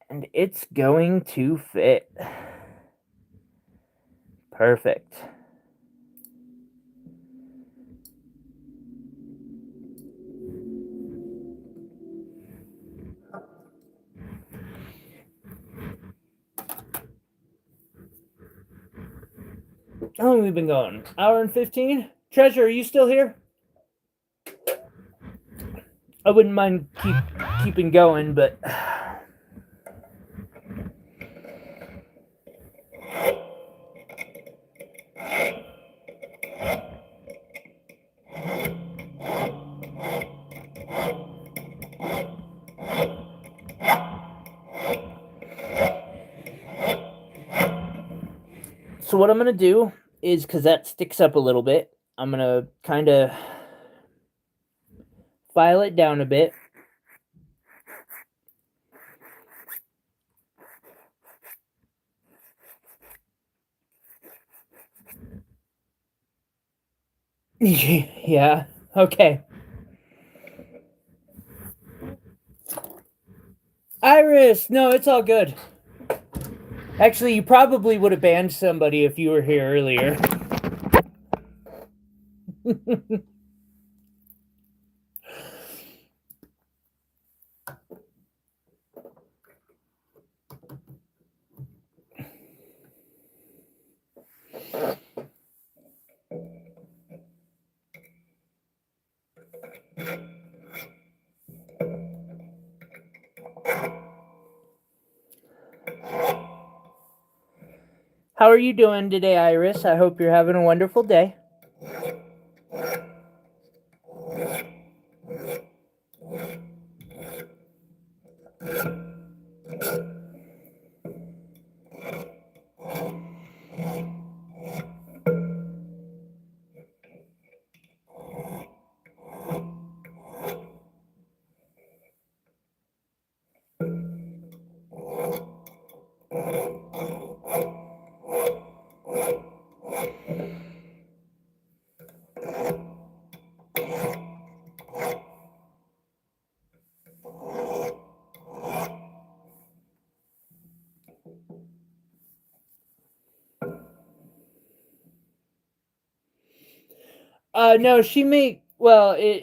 And it's going to fit. Perfect. How long have we been going? Hour and 15? Treasure, are you still here? I wouldn't mind keeping going, but so what I'm gonna do is, because that sticks up a little bit, I'm gonna kind of file it down a bit. Yeah, okay. Iris, no, it's all good. Actually, you probably would have banned somebody if you were here earlier. How are you doing today, Iris? I hope you're having a wonderful day. No,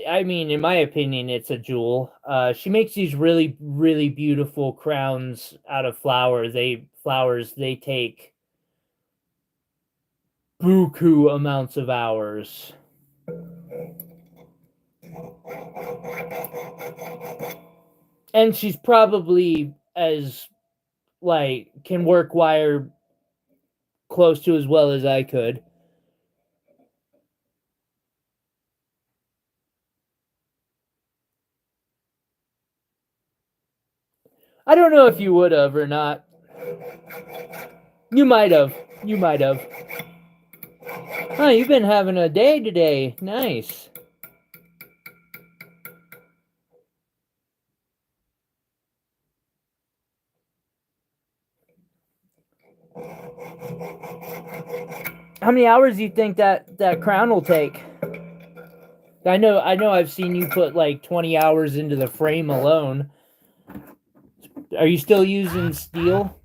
I mean, in my opinion, it's a jewel. She makes these really, really beautiful crowns out of flowers. They take buku amounts of hours. And she's probably as like can work wire close to as well as I could. I don't know if you would have or not. You might have. You might have. Oh, you've been having a day today. Nice. How many hours do you think that crown will take? I know I've seen you put like 20 hours into the frame alone. Are you still using steel?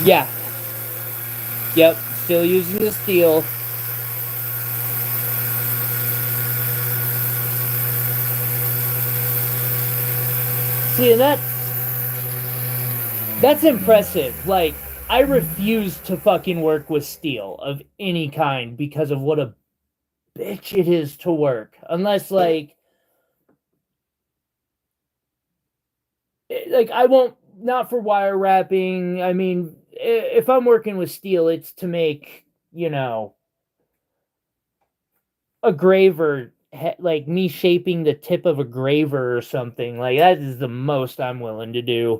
Yeah. Yep, still using the steel. See, and that's impressive. Like, I refuse to fucking work with steel of any kind because of what a bitch it is to work. Unless like I won't, not for wire wrapping. I mean, if I'm working with steel, it's to make, a graver, like me shaping the tip of a graver or something. Like that is the most I'm willing to do.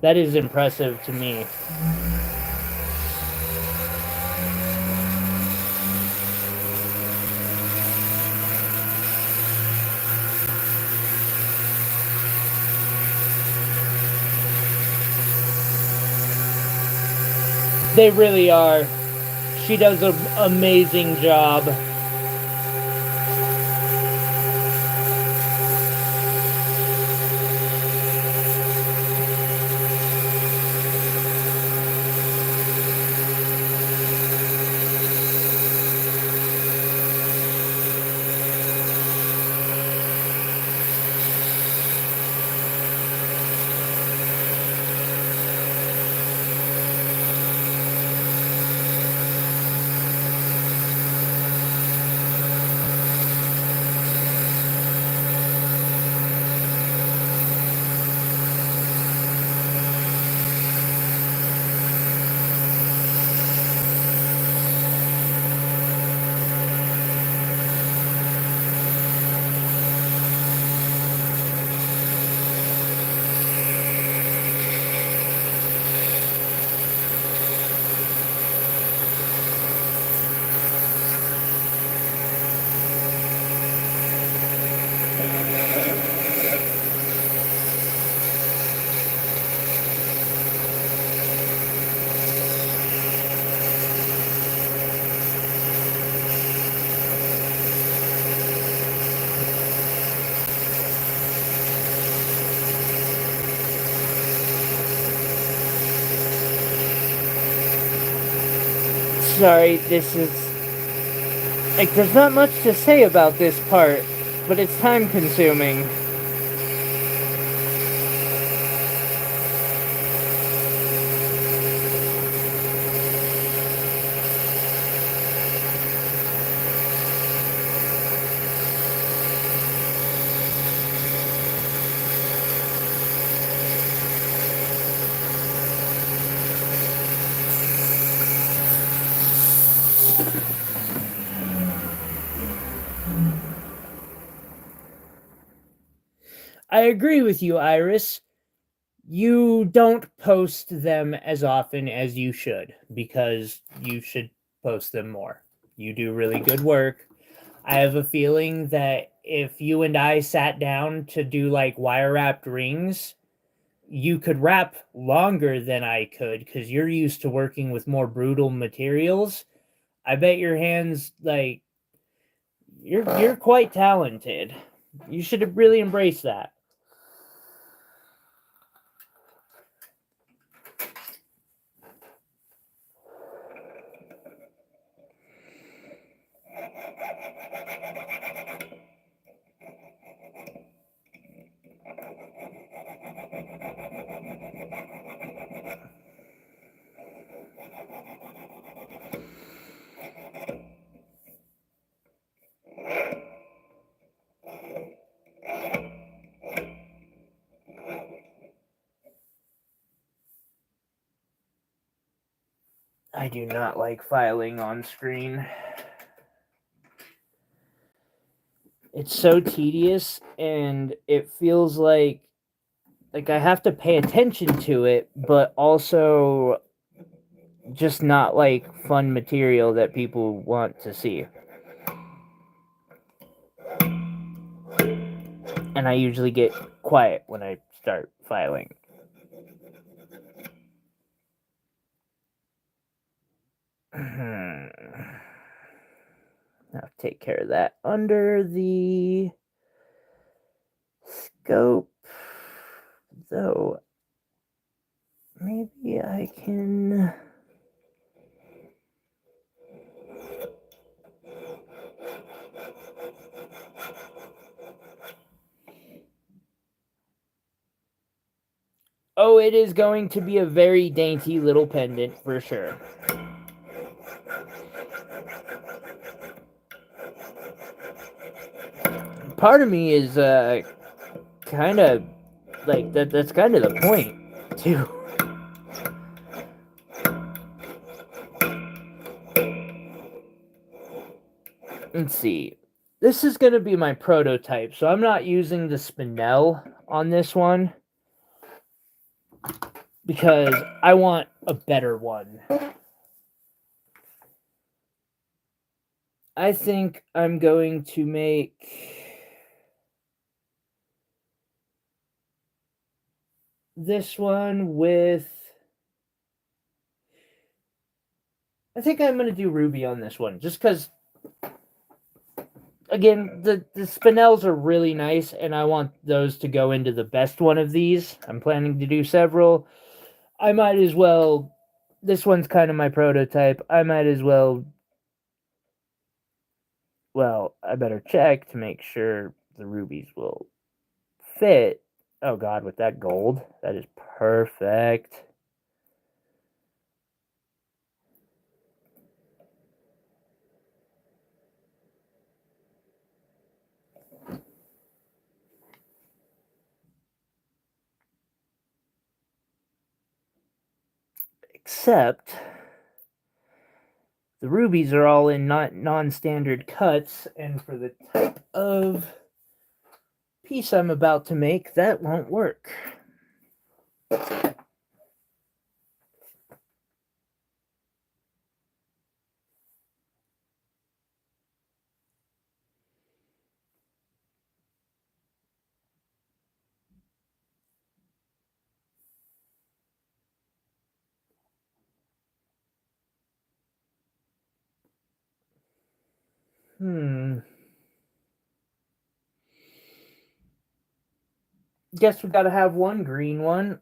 That is impressive to me. They really are. She does an amazing job. Sorry, this is... Like, there's not much to say about this part, but it's time consuming. I agree with you, Iris. You don't post them as often as you should, because you should post them more. You do really good work. I have a feeling that if you and I sat down to do like wire wrapped rings, you could wrap longer than I could because you're used to working with more brutal materials. I bet your hands, like, you're quite talented. You should really embrace that. I do not like filing on screen. It's so tedious and it feels like I have to pay attention to it, but also just not like fun material that people want to see. And I usually get quiet when I start filing. Now take care of that under the scope. Though maybe I can... Oh, it is going to be a very dainty little pendant for sure. Part of me is kind of like that's kind of the point too. Let's see. This is going to be my prototype, so I'm not using the spinel on this one because I want a better one. I think I'm going to make this one with... I think I'm going to do ruby on this one, just because, again, the spinels are really nice, and I want those to go into the best one of these. I'm planning to do several. I might as well... This one's kind of my prototype. I might as well... Well, I better check to make sure the rubies will fit. Oh god, with that gold, that is perfect. Except the rubies are all in non-standard cuts, and for the type of piece I'm about to make, that won't work. Guess we gotta have one green one.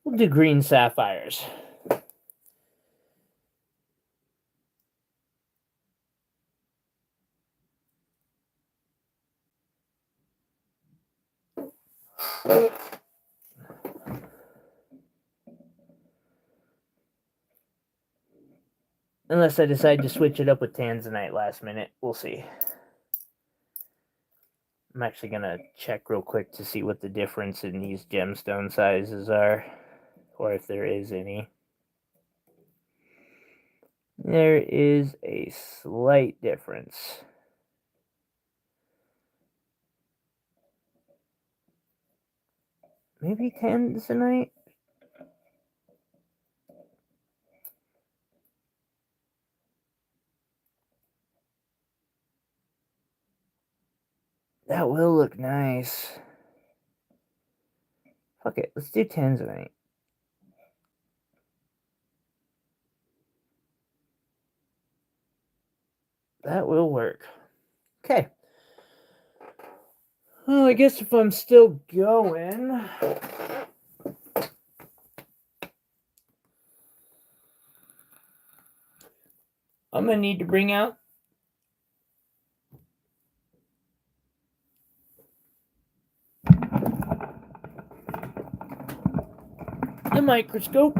We'll do green sapphires. Unless I decide to switch it up with tanzanite last minute. We'll see. I'm actually going to check real quick to see what the difference in these gemstone sizes are, or if there is any. There is a slight difference. Maybe tanzanite? That will look nice. Fuck it, let's do tanzanite. That will work. Okay. Well, I guess if I'm still going, I'm going to need to bring out the microscope.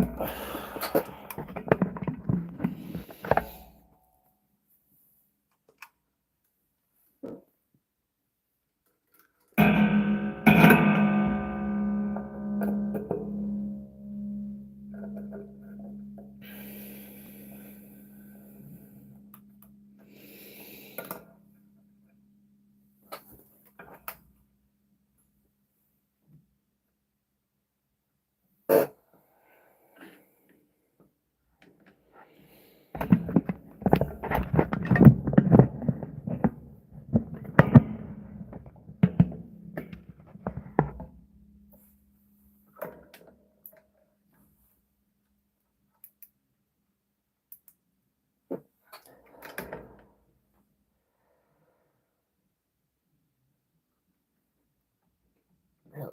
Really?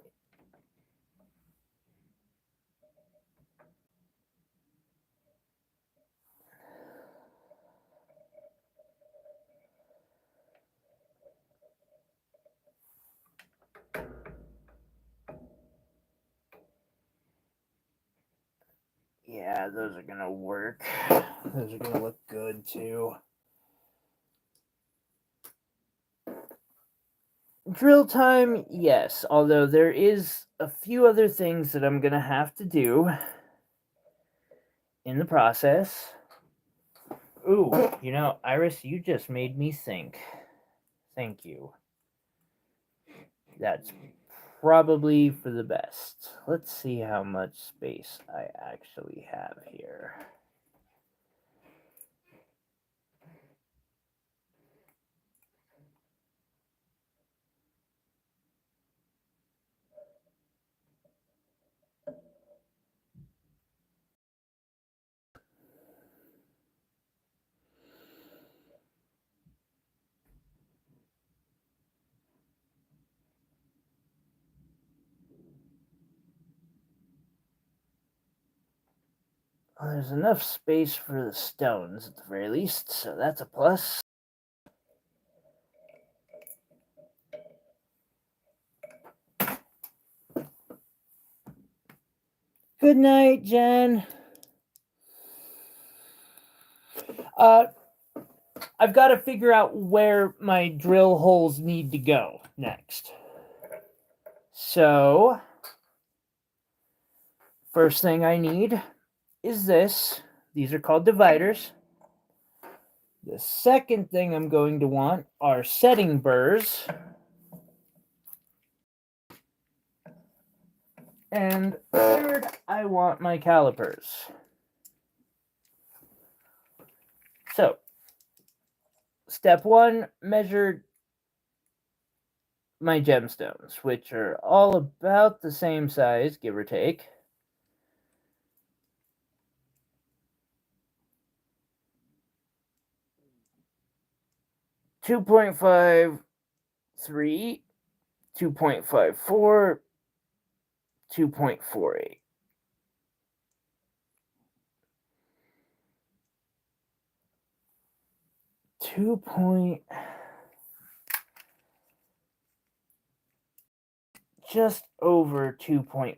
Yeah, those are going to work. Those are going to look good too. Drill time, yes. Although there is a few other things that I'm going to have to do in the process. Ooh, you know, Iris, you just made me think. Thank you. That's probably for the best. Let's see how much space I actually have here. Well, there's enough space for the stones at the very least, so that's a plus. Good night, Jen. I've got to figure out where my drill holes need to go next. So, first thing I need is this. These are called dividers. The second thing I'm going to want are setting burrs. And third, I want my calipers. So, step one, measure my gemstones, which are all about the same size, give or take. .53, 2.54, 2.48. just over 2.5,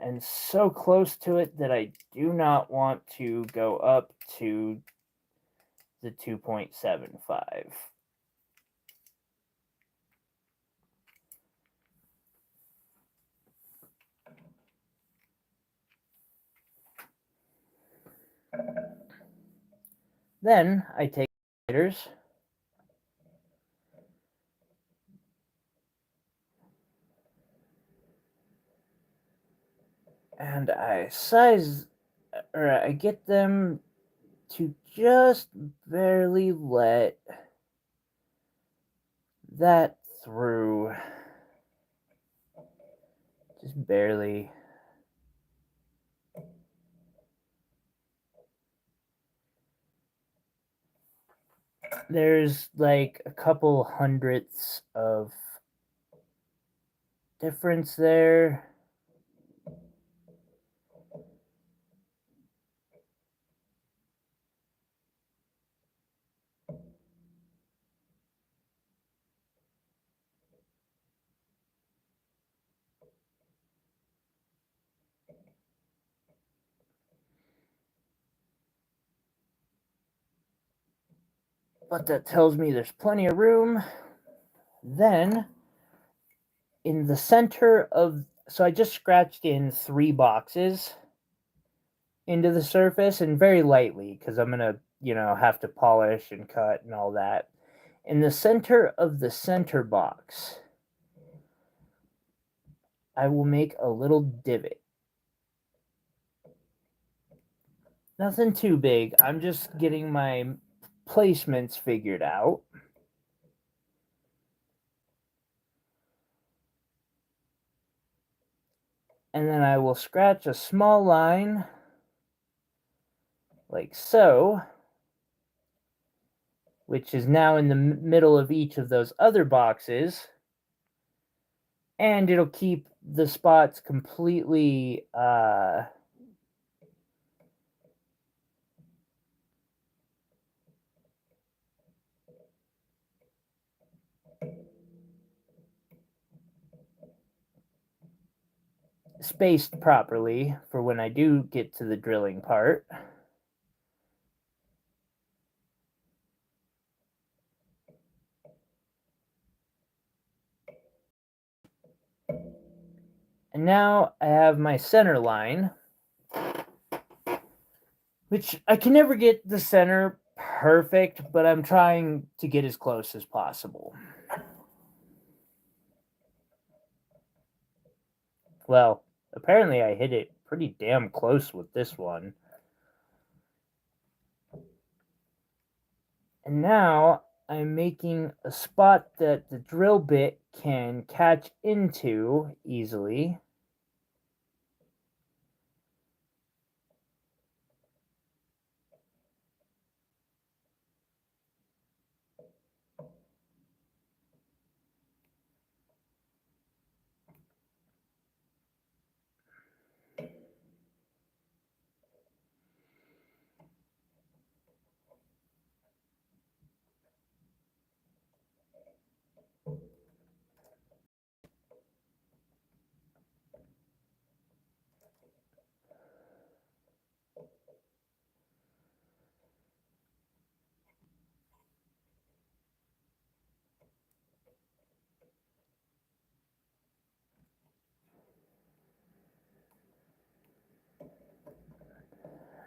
and so close to it that I do not want to go up to the 2.75. Then I take sliders and I get them to just barely let that through. Just barely. There's like a couple hundredths of difference there. But that tells me there's plenty of room. Then in the center of, so I just scratched in 3 boxes into the surface, and very lightly because I'm gonna, have to polish and cut and all that. In the center of the center box, I will make a little divot. Nothing too big. I'm just getting my placements figured out. And then I will scratch a small line like so, which is now in the middle of each of those other boxes. And it'll keep the spots completely spaced properly for when I do get to the drilling part. And now I have my center line, which I can never get the center perfect, but I'm trying to get as close as possible. Well, apparently I hit it pretty damn close with this one. And now I'm making a spot that the drill bit can catch into easily.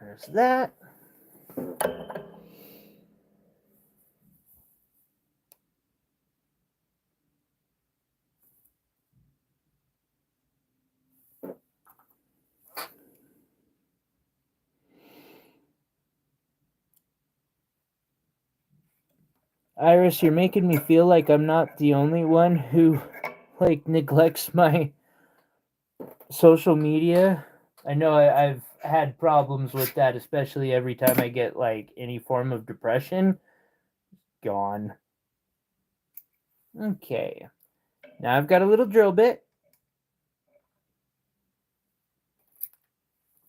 There's that. Iris, you're making me feel like I'm not the only one who neglects my social media. I know I've had problems with that, especially every time I get any form of depression. Gone. Okay. Now I've got a little drill bit.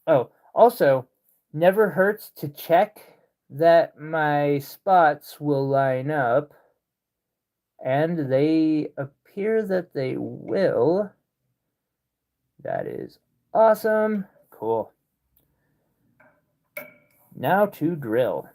Oh, also, never hurts to check that my spots will line up, and they appear that they will. That is awesome. Cool. Now to drill.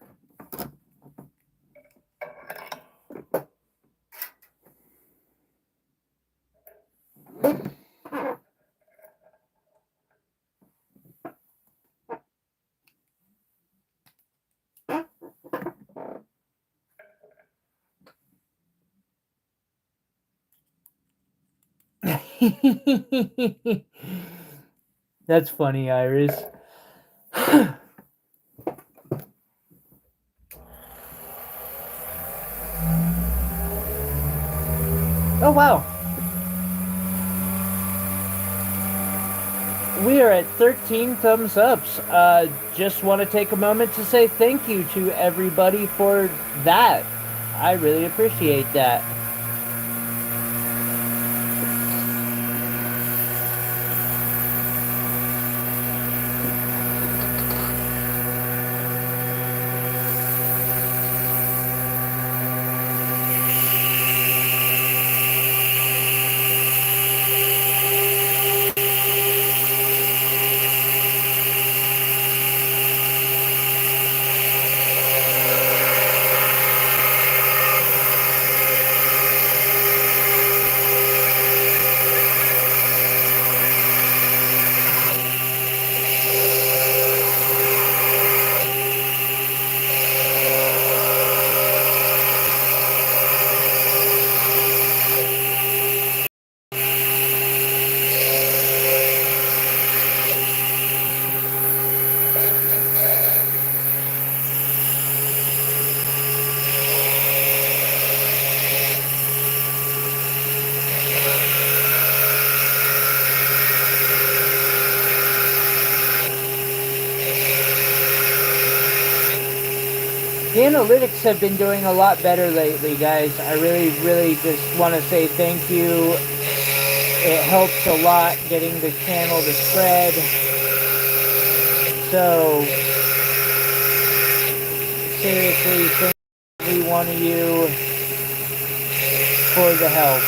That's funny, Iris. Oh, wow. We are at 13 thumbs ups. Just want to take a moment to say thank you to everybody for that. I really appreciate that. The analytics have been doing a lot better lately, guys. I really just want to say thank you. It helps a lot getting the channel to spread. So, seriously, thank every one of you for the help.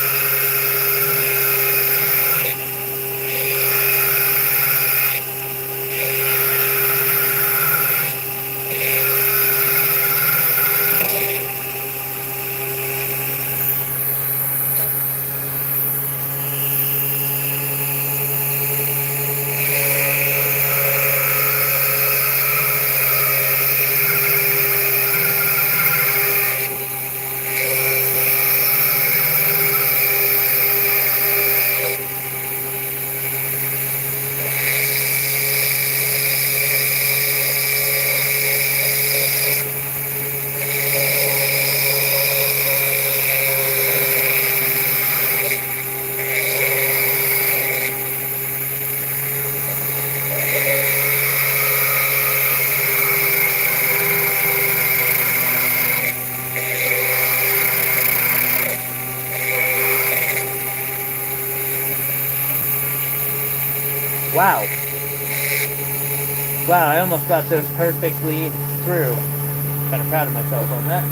Wow. Wow, I almost got those perfectly through. Kind of proud of myself on that.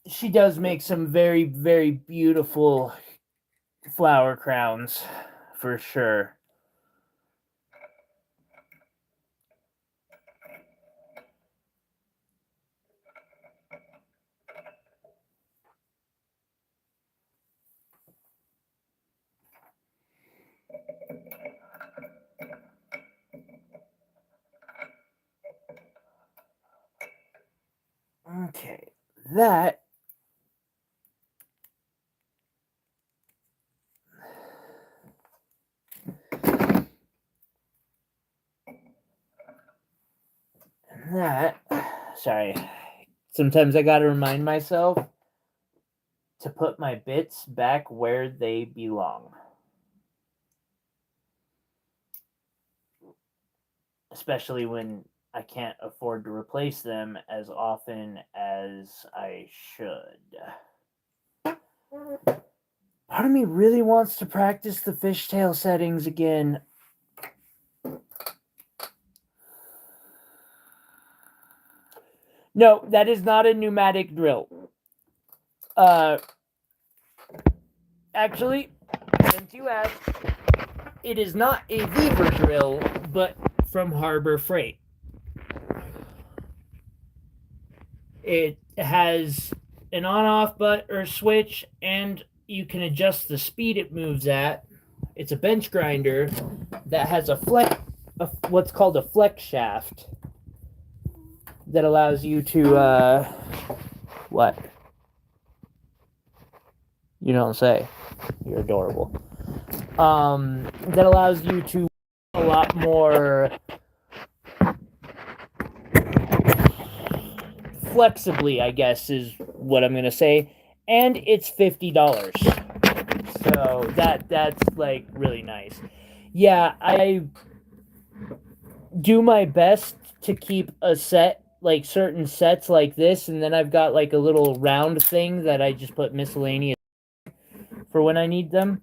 She does make some very beautiful flower crowns, for sure. Okay, that sorry. Sometimes I gotta remind myself to put my bits back where they belong. Especially when I can't afford to replace them as often as I should. Part of me really wants to practice the fishtail settings again. No, that is not a pneumatic drill. Actually, since you asked, it is not a lever drill, but from Harbor Freight. It has an on-off button or switch, and you can adjust the speed it moves at. It's a bench grinder that has what's called a flex shaft that allows you to what? You don't say. You're adorable. That allows you to a lot more flexibly, I guess is what I'm gonna say, and it's $50. So that's like really nice. Yeah, I do my best to keep a set, like certain sets like this, and then I've got like a little round thing that I just put miscellaneous for when I need them.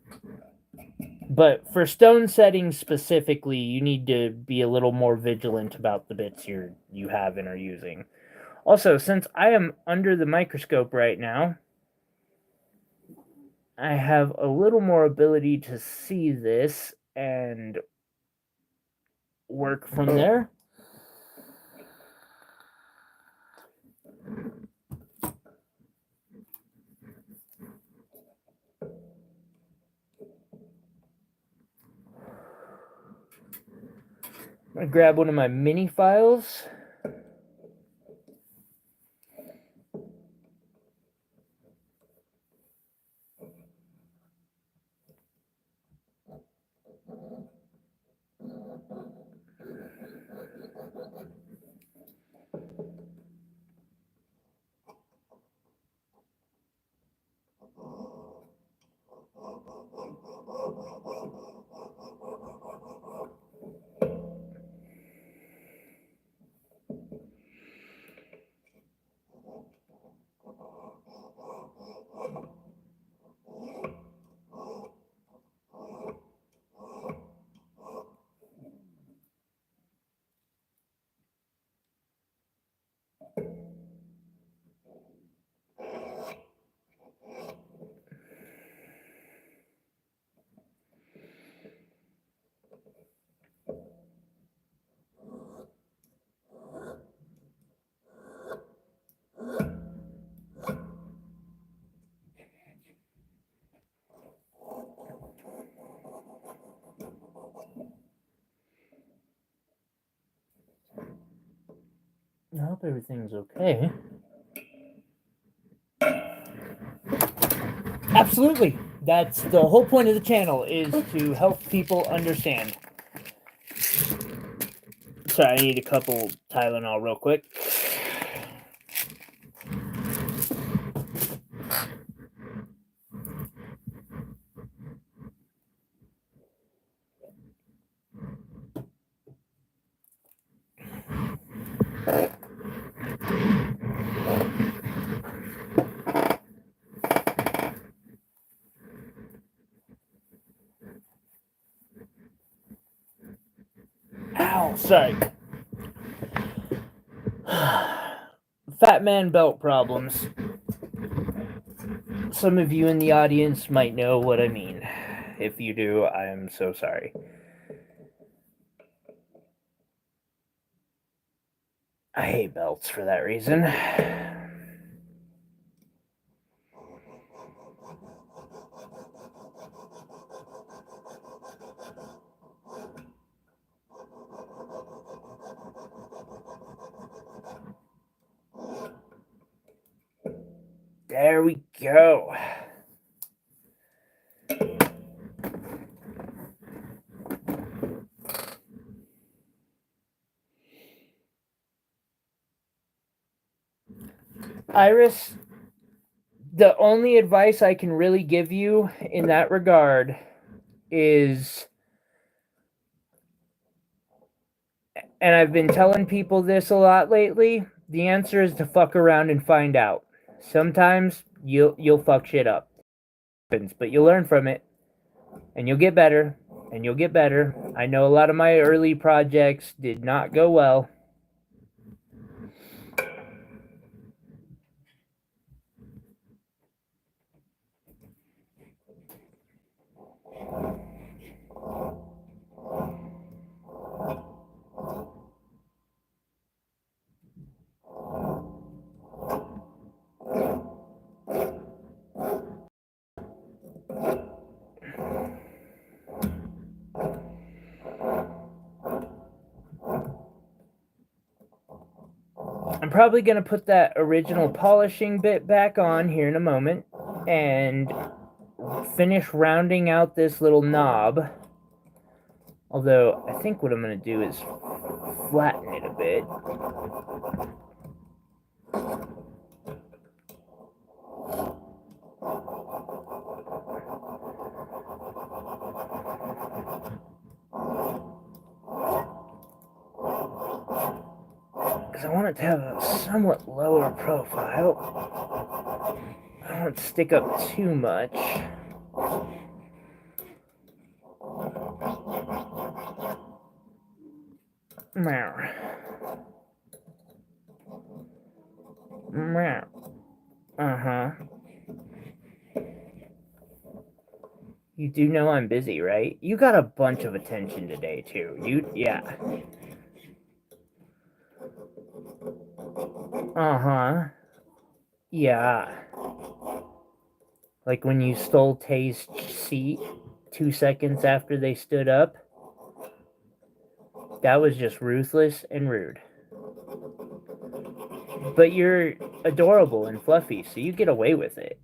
But for stone settings specifically, you need to be a little more vigilant about the bits you have and are using. Also, since I am under the microscope right now, I have a little more ability to see this and work from there. I'm going to grab one of my mini files. I hope everything's okay. Absolutely. That's the whole point of the channel, is to help people understand. Sorry, I need a couple Tylenol real quick. Ow, sorry. Fat man belt problems. Some of you in the audience might know what I mean. If you do, I am so sorry. I hate belts for that reason. There we go. Iris, the only advice I can really give you in that regard is, and I've been telling people this a lot lately, the answer is to fuck around and find out. Sometimes you'll fuck shit up. But you'll learn from it, and you'll get better, and you'll get better. I know a lot of my early projects did not go well. I'm probably going to put that original polishing bit back on here in a moment and finish rounding out this little knob. Although, I think what I'm going to do is flatten it a bit. Because I want it to have a somewhat lower profile. I don't want it to stick up too much. Uh-huh. You do know I'm busy, right? You got a bunch of attention today, too. Yeah. Uh-huh. Yeah. Like when you stole Tay's seat 2 seconds after they stood up. That was just ruthless and rude. But you're adorable and fluffy, so you get away with it.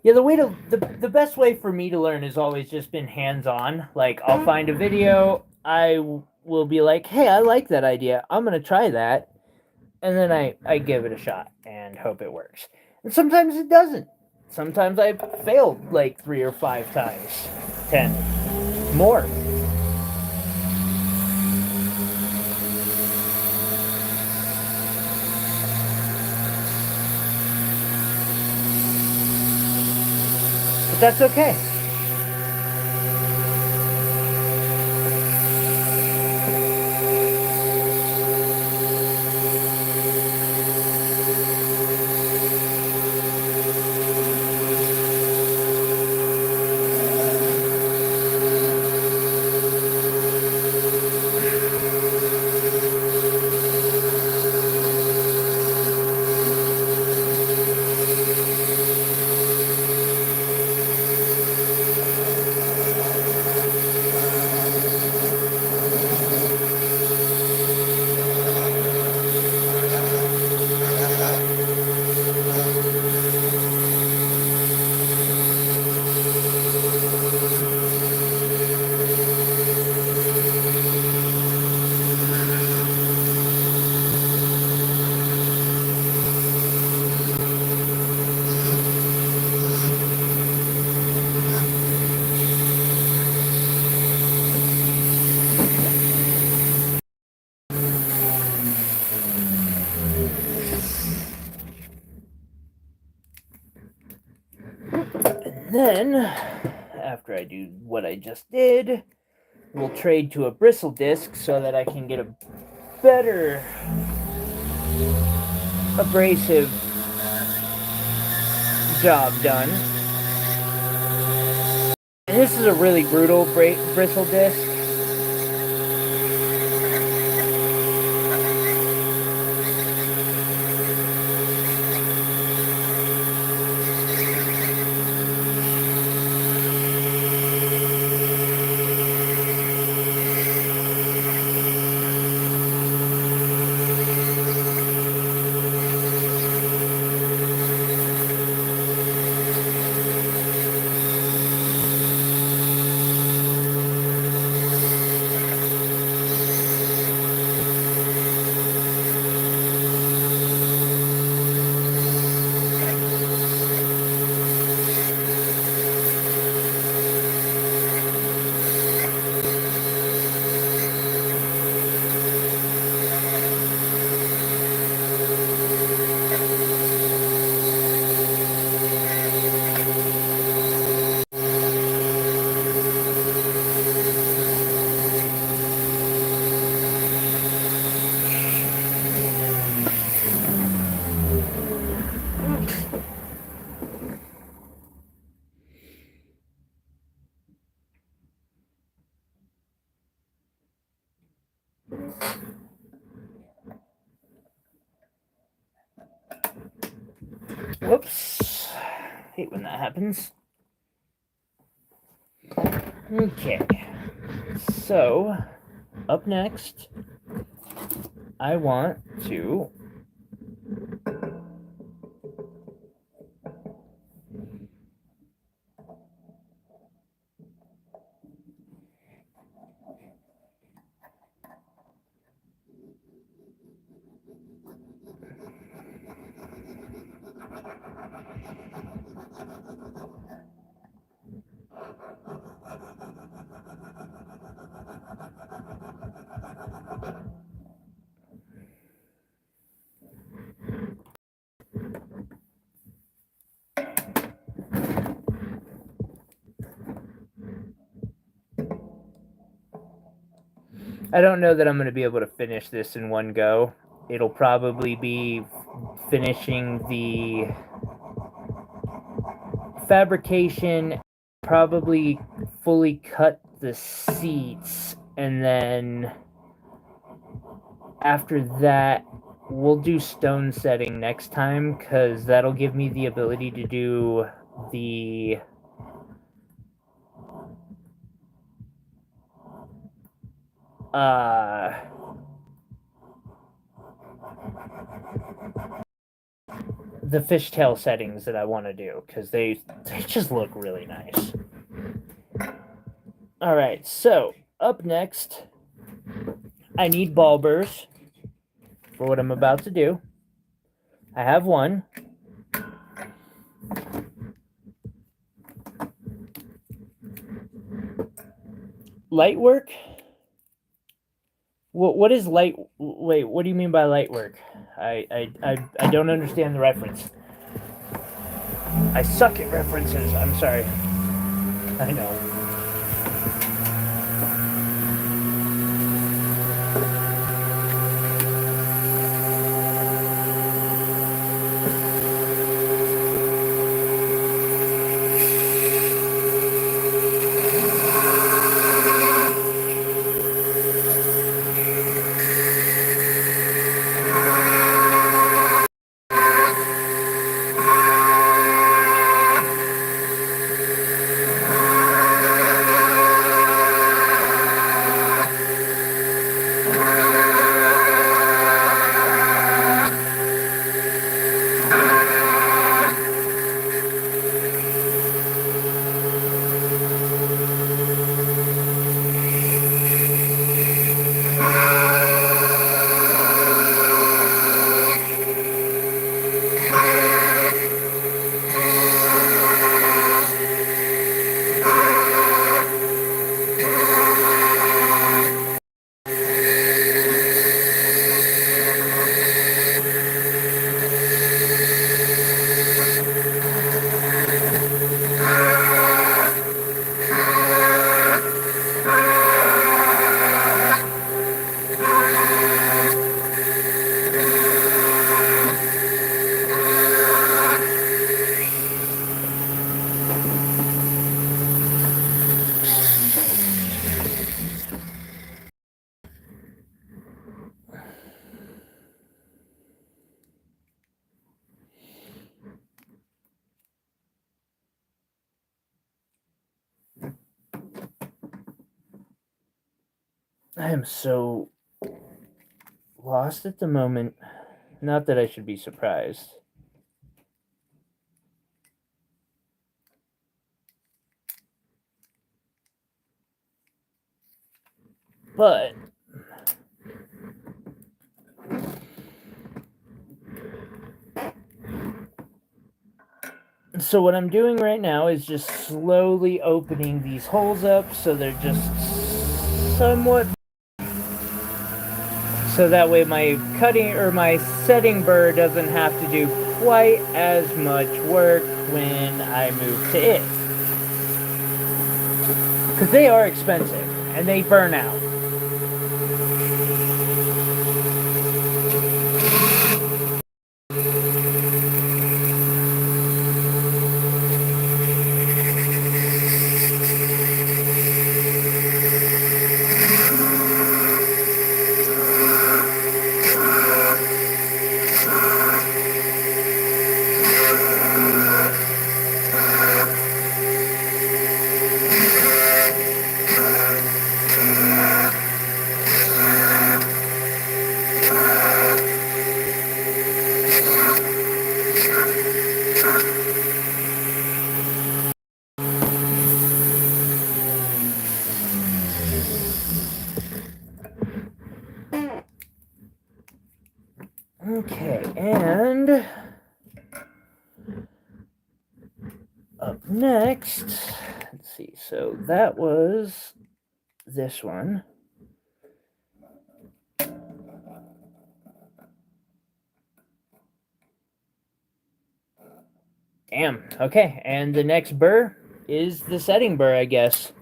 Yeah, the best way for me to learn has always just been hands-on. Like, I'll find a video, I will be like, hey, I like that idea, I'm gonna try that, and then I give it a shot and hope it works. And sometimes it doesn't. Sometimes I've failed like 3 or 5 times. 10. More. But that's okay. Then, after I do what I just did, we'll trade to a bristle disc so that I can get a better abrasive job done. And this is a really brutal bristle disc. Whoops. Hate when that happens. Okay. So, up next, I want to I don't know that I'm going to be able to finish this in one go. It'll probably be finishing the fabrication, probably fully cut the seats, and then after that, we'll do stone setting next time, because that'll give me the ability to do the fishtail settings that I want to do, because they just look really nice. Alright, so up next, I need ball burrs for what I'm about to do. I have one. Light work? What is light? Wait, what do you mean by light work? I don't understand the reference. I suck at references. I'm sorry. I know. I am so lost at the moment. Not that I should be surprised. But so what I'm doing right now is just slowly opening these holes up so they're just somewhat, so that way my cutting or my setting burr doesn't have to do quite as much work when I move to it. Because they are expensive and they burn out. Okay, and up next, let's see, so that was this one. Damn, okay, and the next burr is the setting burr, I guess.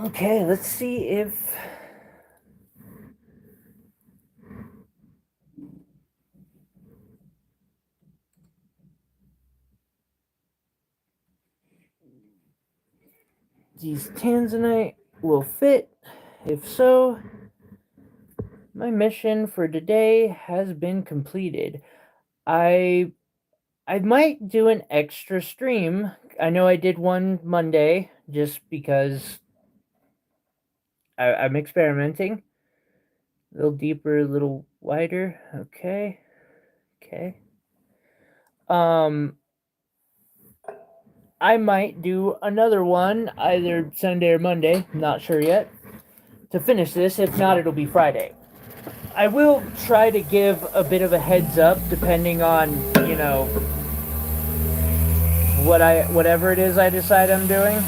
Okay, let's see if these tanzanite will fit. If so, my mission for today has been completed. I might do an extra stream. I know I did one Monday just because I'm experimenting. A little deeper, a little wider. Okay. Okay. I might do another one either Sunday or Monday, not sure yet, to finish this. If not, it'll be Friday. I will try to give a bit of a heads up depending on, whatever it is I decide I'm doing.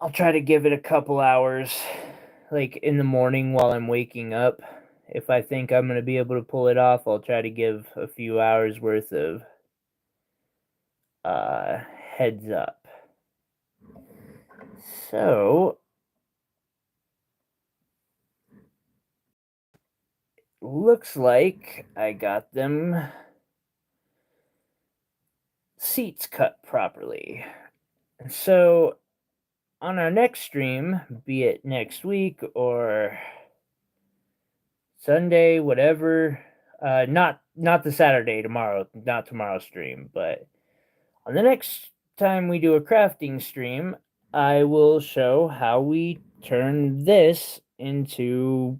I'll try to give it a couple hours, like in the morning while I'm waking up. If I think I'm going to be able to pull it off, I'll try to give a few hours worth of heads up. So, looks like I got them seats cut properly. So, on our next stream, be it next week or Sunday, whatever, not the Saturday tomorrow, not tomorrow's stream, but on the next time we do a crafting stream, I will show how we turn this into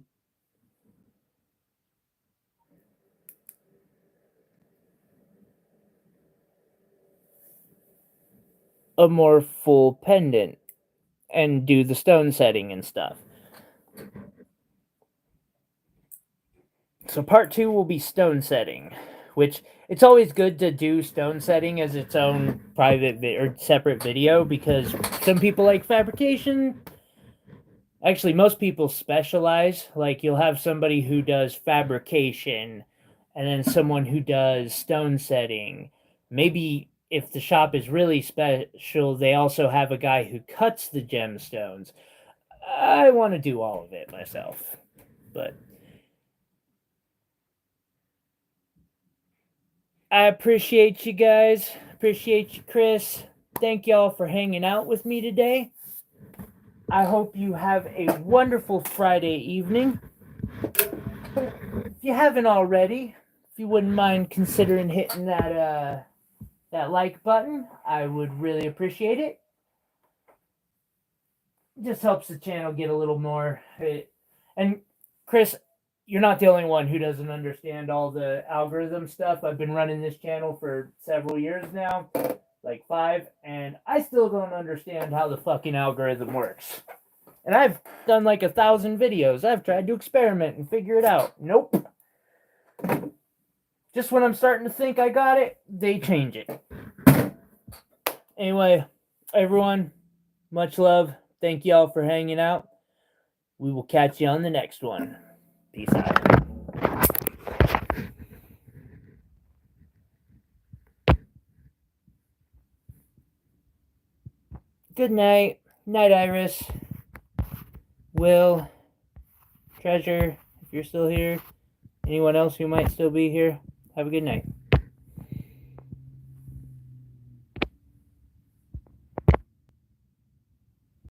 a more full pendant and do the stone setting and stuff. So part 2 will be stone setting, which it's always good to do stone setting as its own private or separate video, because some people like fabrication. Actually, most people specialize. Like, you'll have somebody who does fabrication and then someone who does stone setting. Maybe if the shop is really special, they also have a guy who cuts the gemstones. I want to do all of it myself. But I appreciate you guys. Appreciate you, Chris. Thank y'all for hanging out with me today. I hope you have a wonderful Friday evening. If you haven't already, if you wouldn't mind considering hitting that like button, I would really appreciate it. It just helps the channel get a little more. And Chris, you're not the only one who doesn't understand all the algorithm stuff. I've been running this channel for several years now, like 5, and I still don't understand how the fucking algorithm works. And I've done like 1,000 videos. I've tried to experiment and figure it out. Nope. Just when I'm starting to think I got it, they change it. Anyway, everyone, much love. Thank you all for hanging out. We will catch you on the next one. Peace out. Good night. Night, Iris. Will. Treasure, if you're still here. Anyone else who might still be here. Have a good night.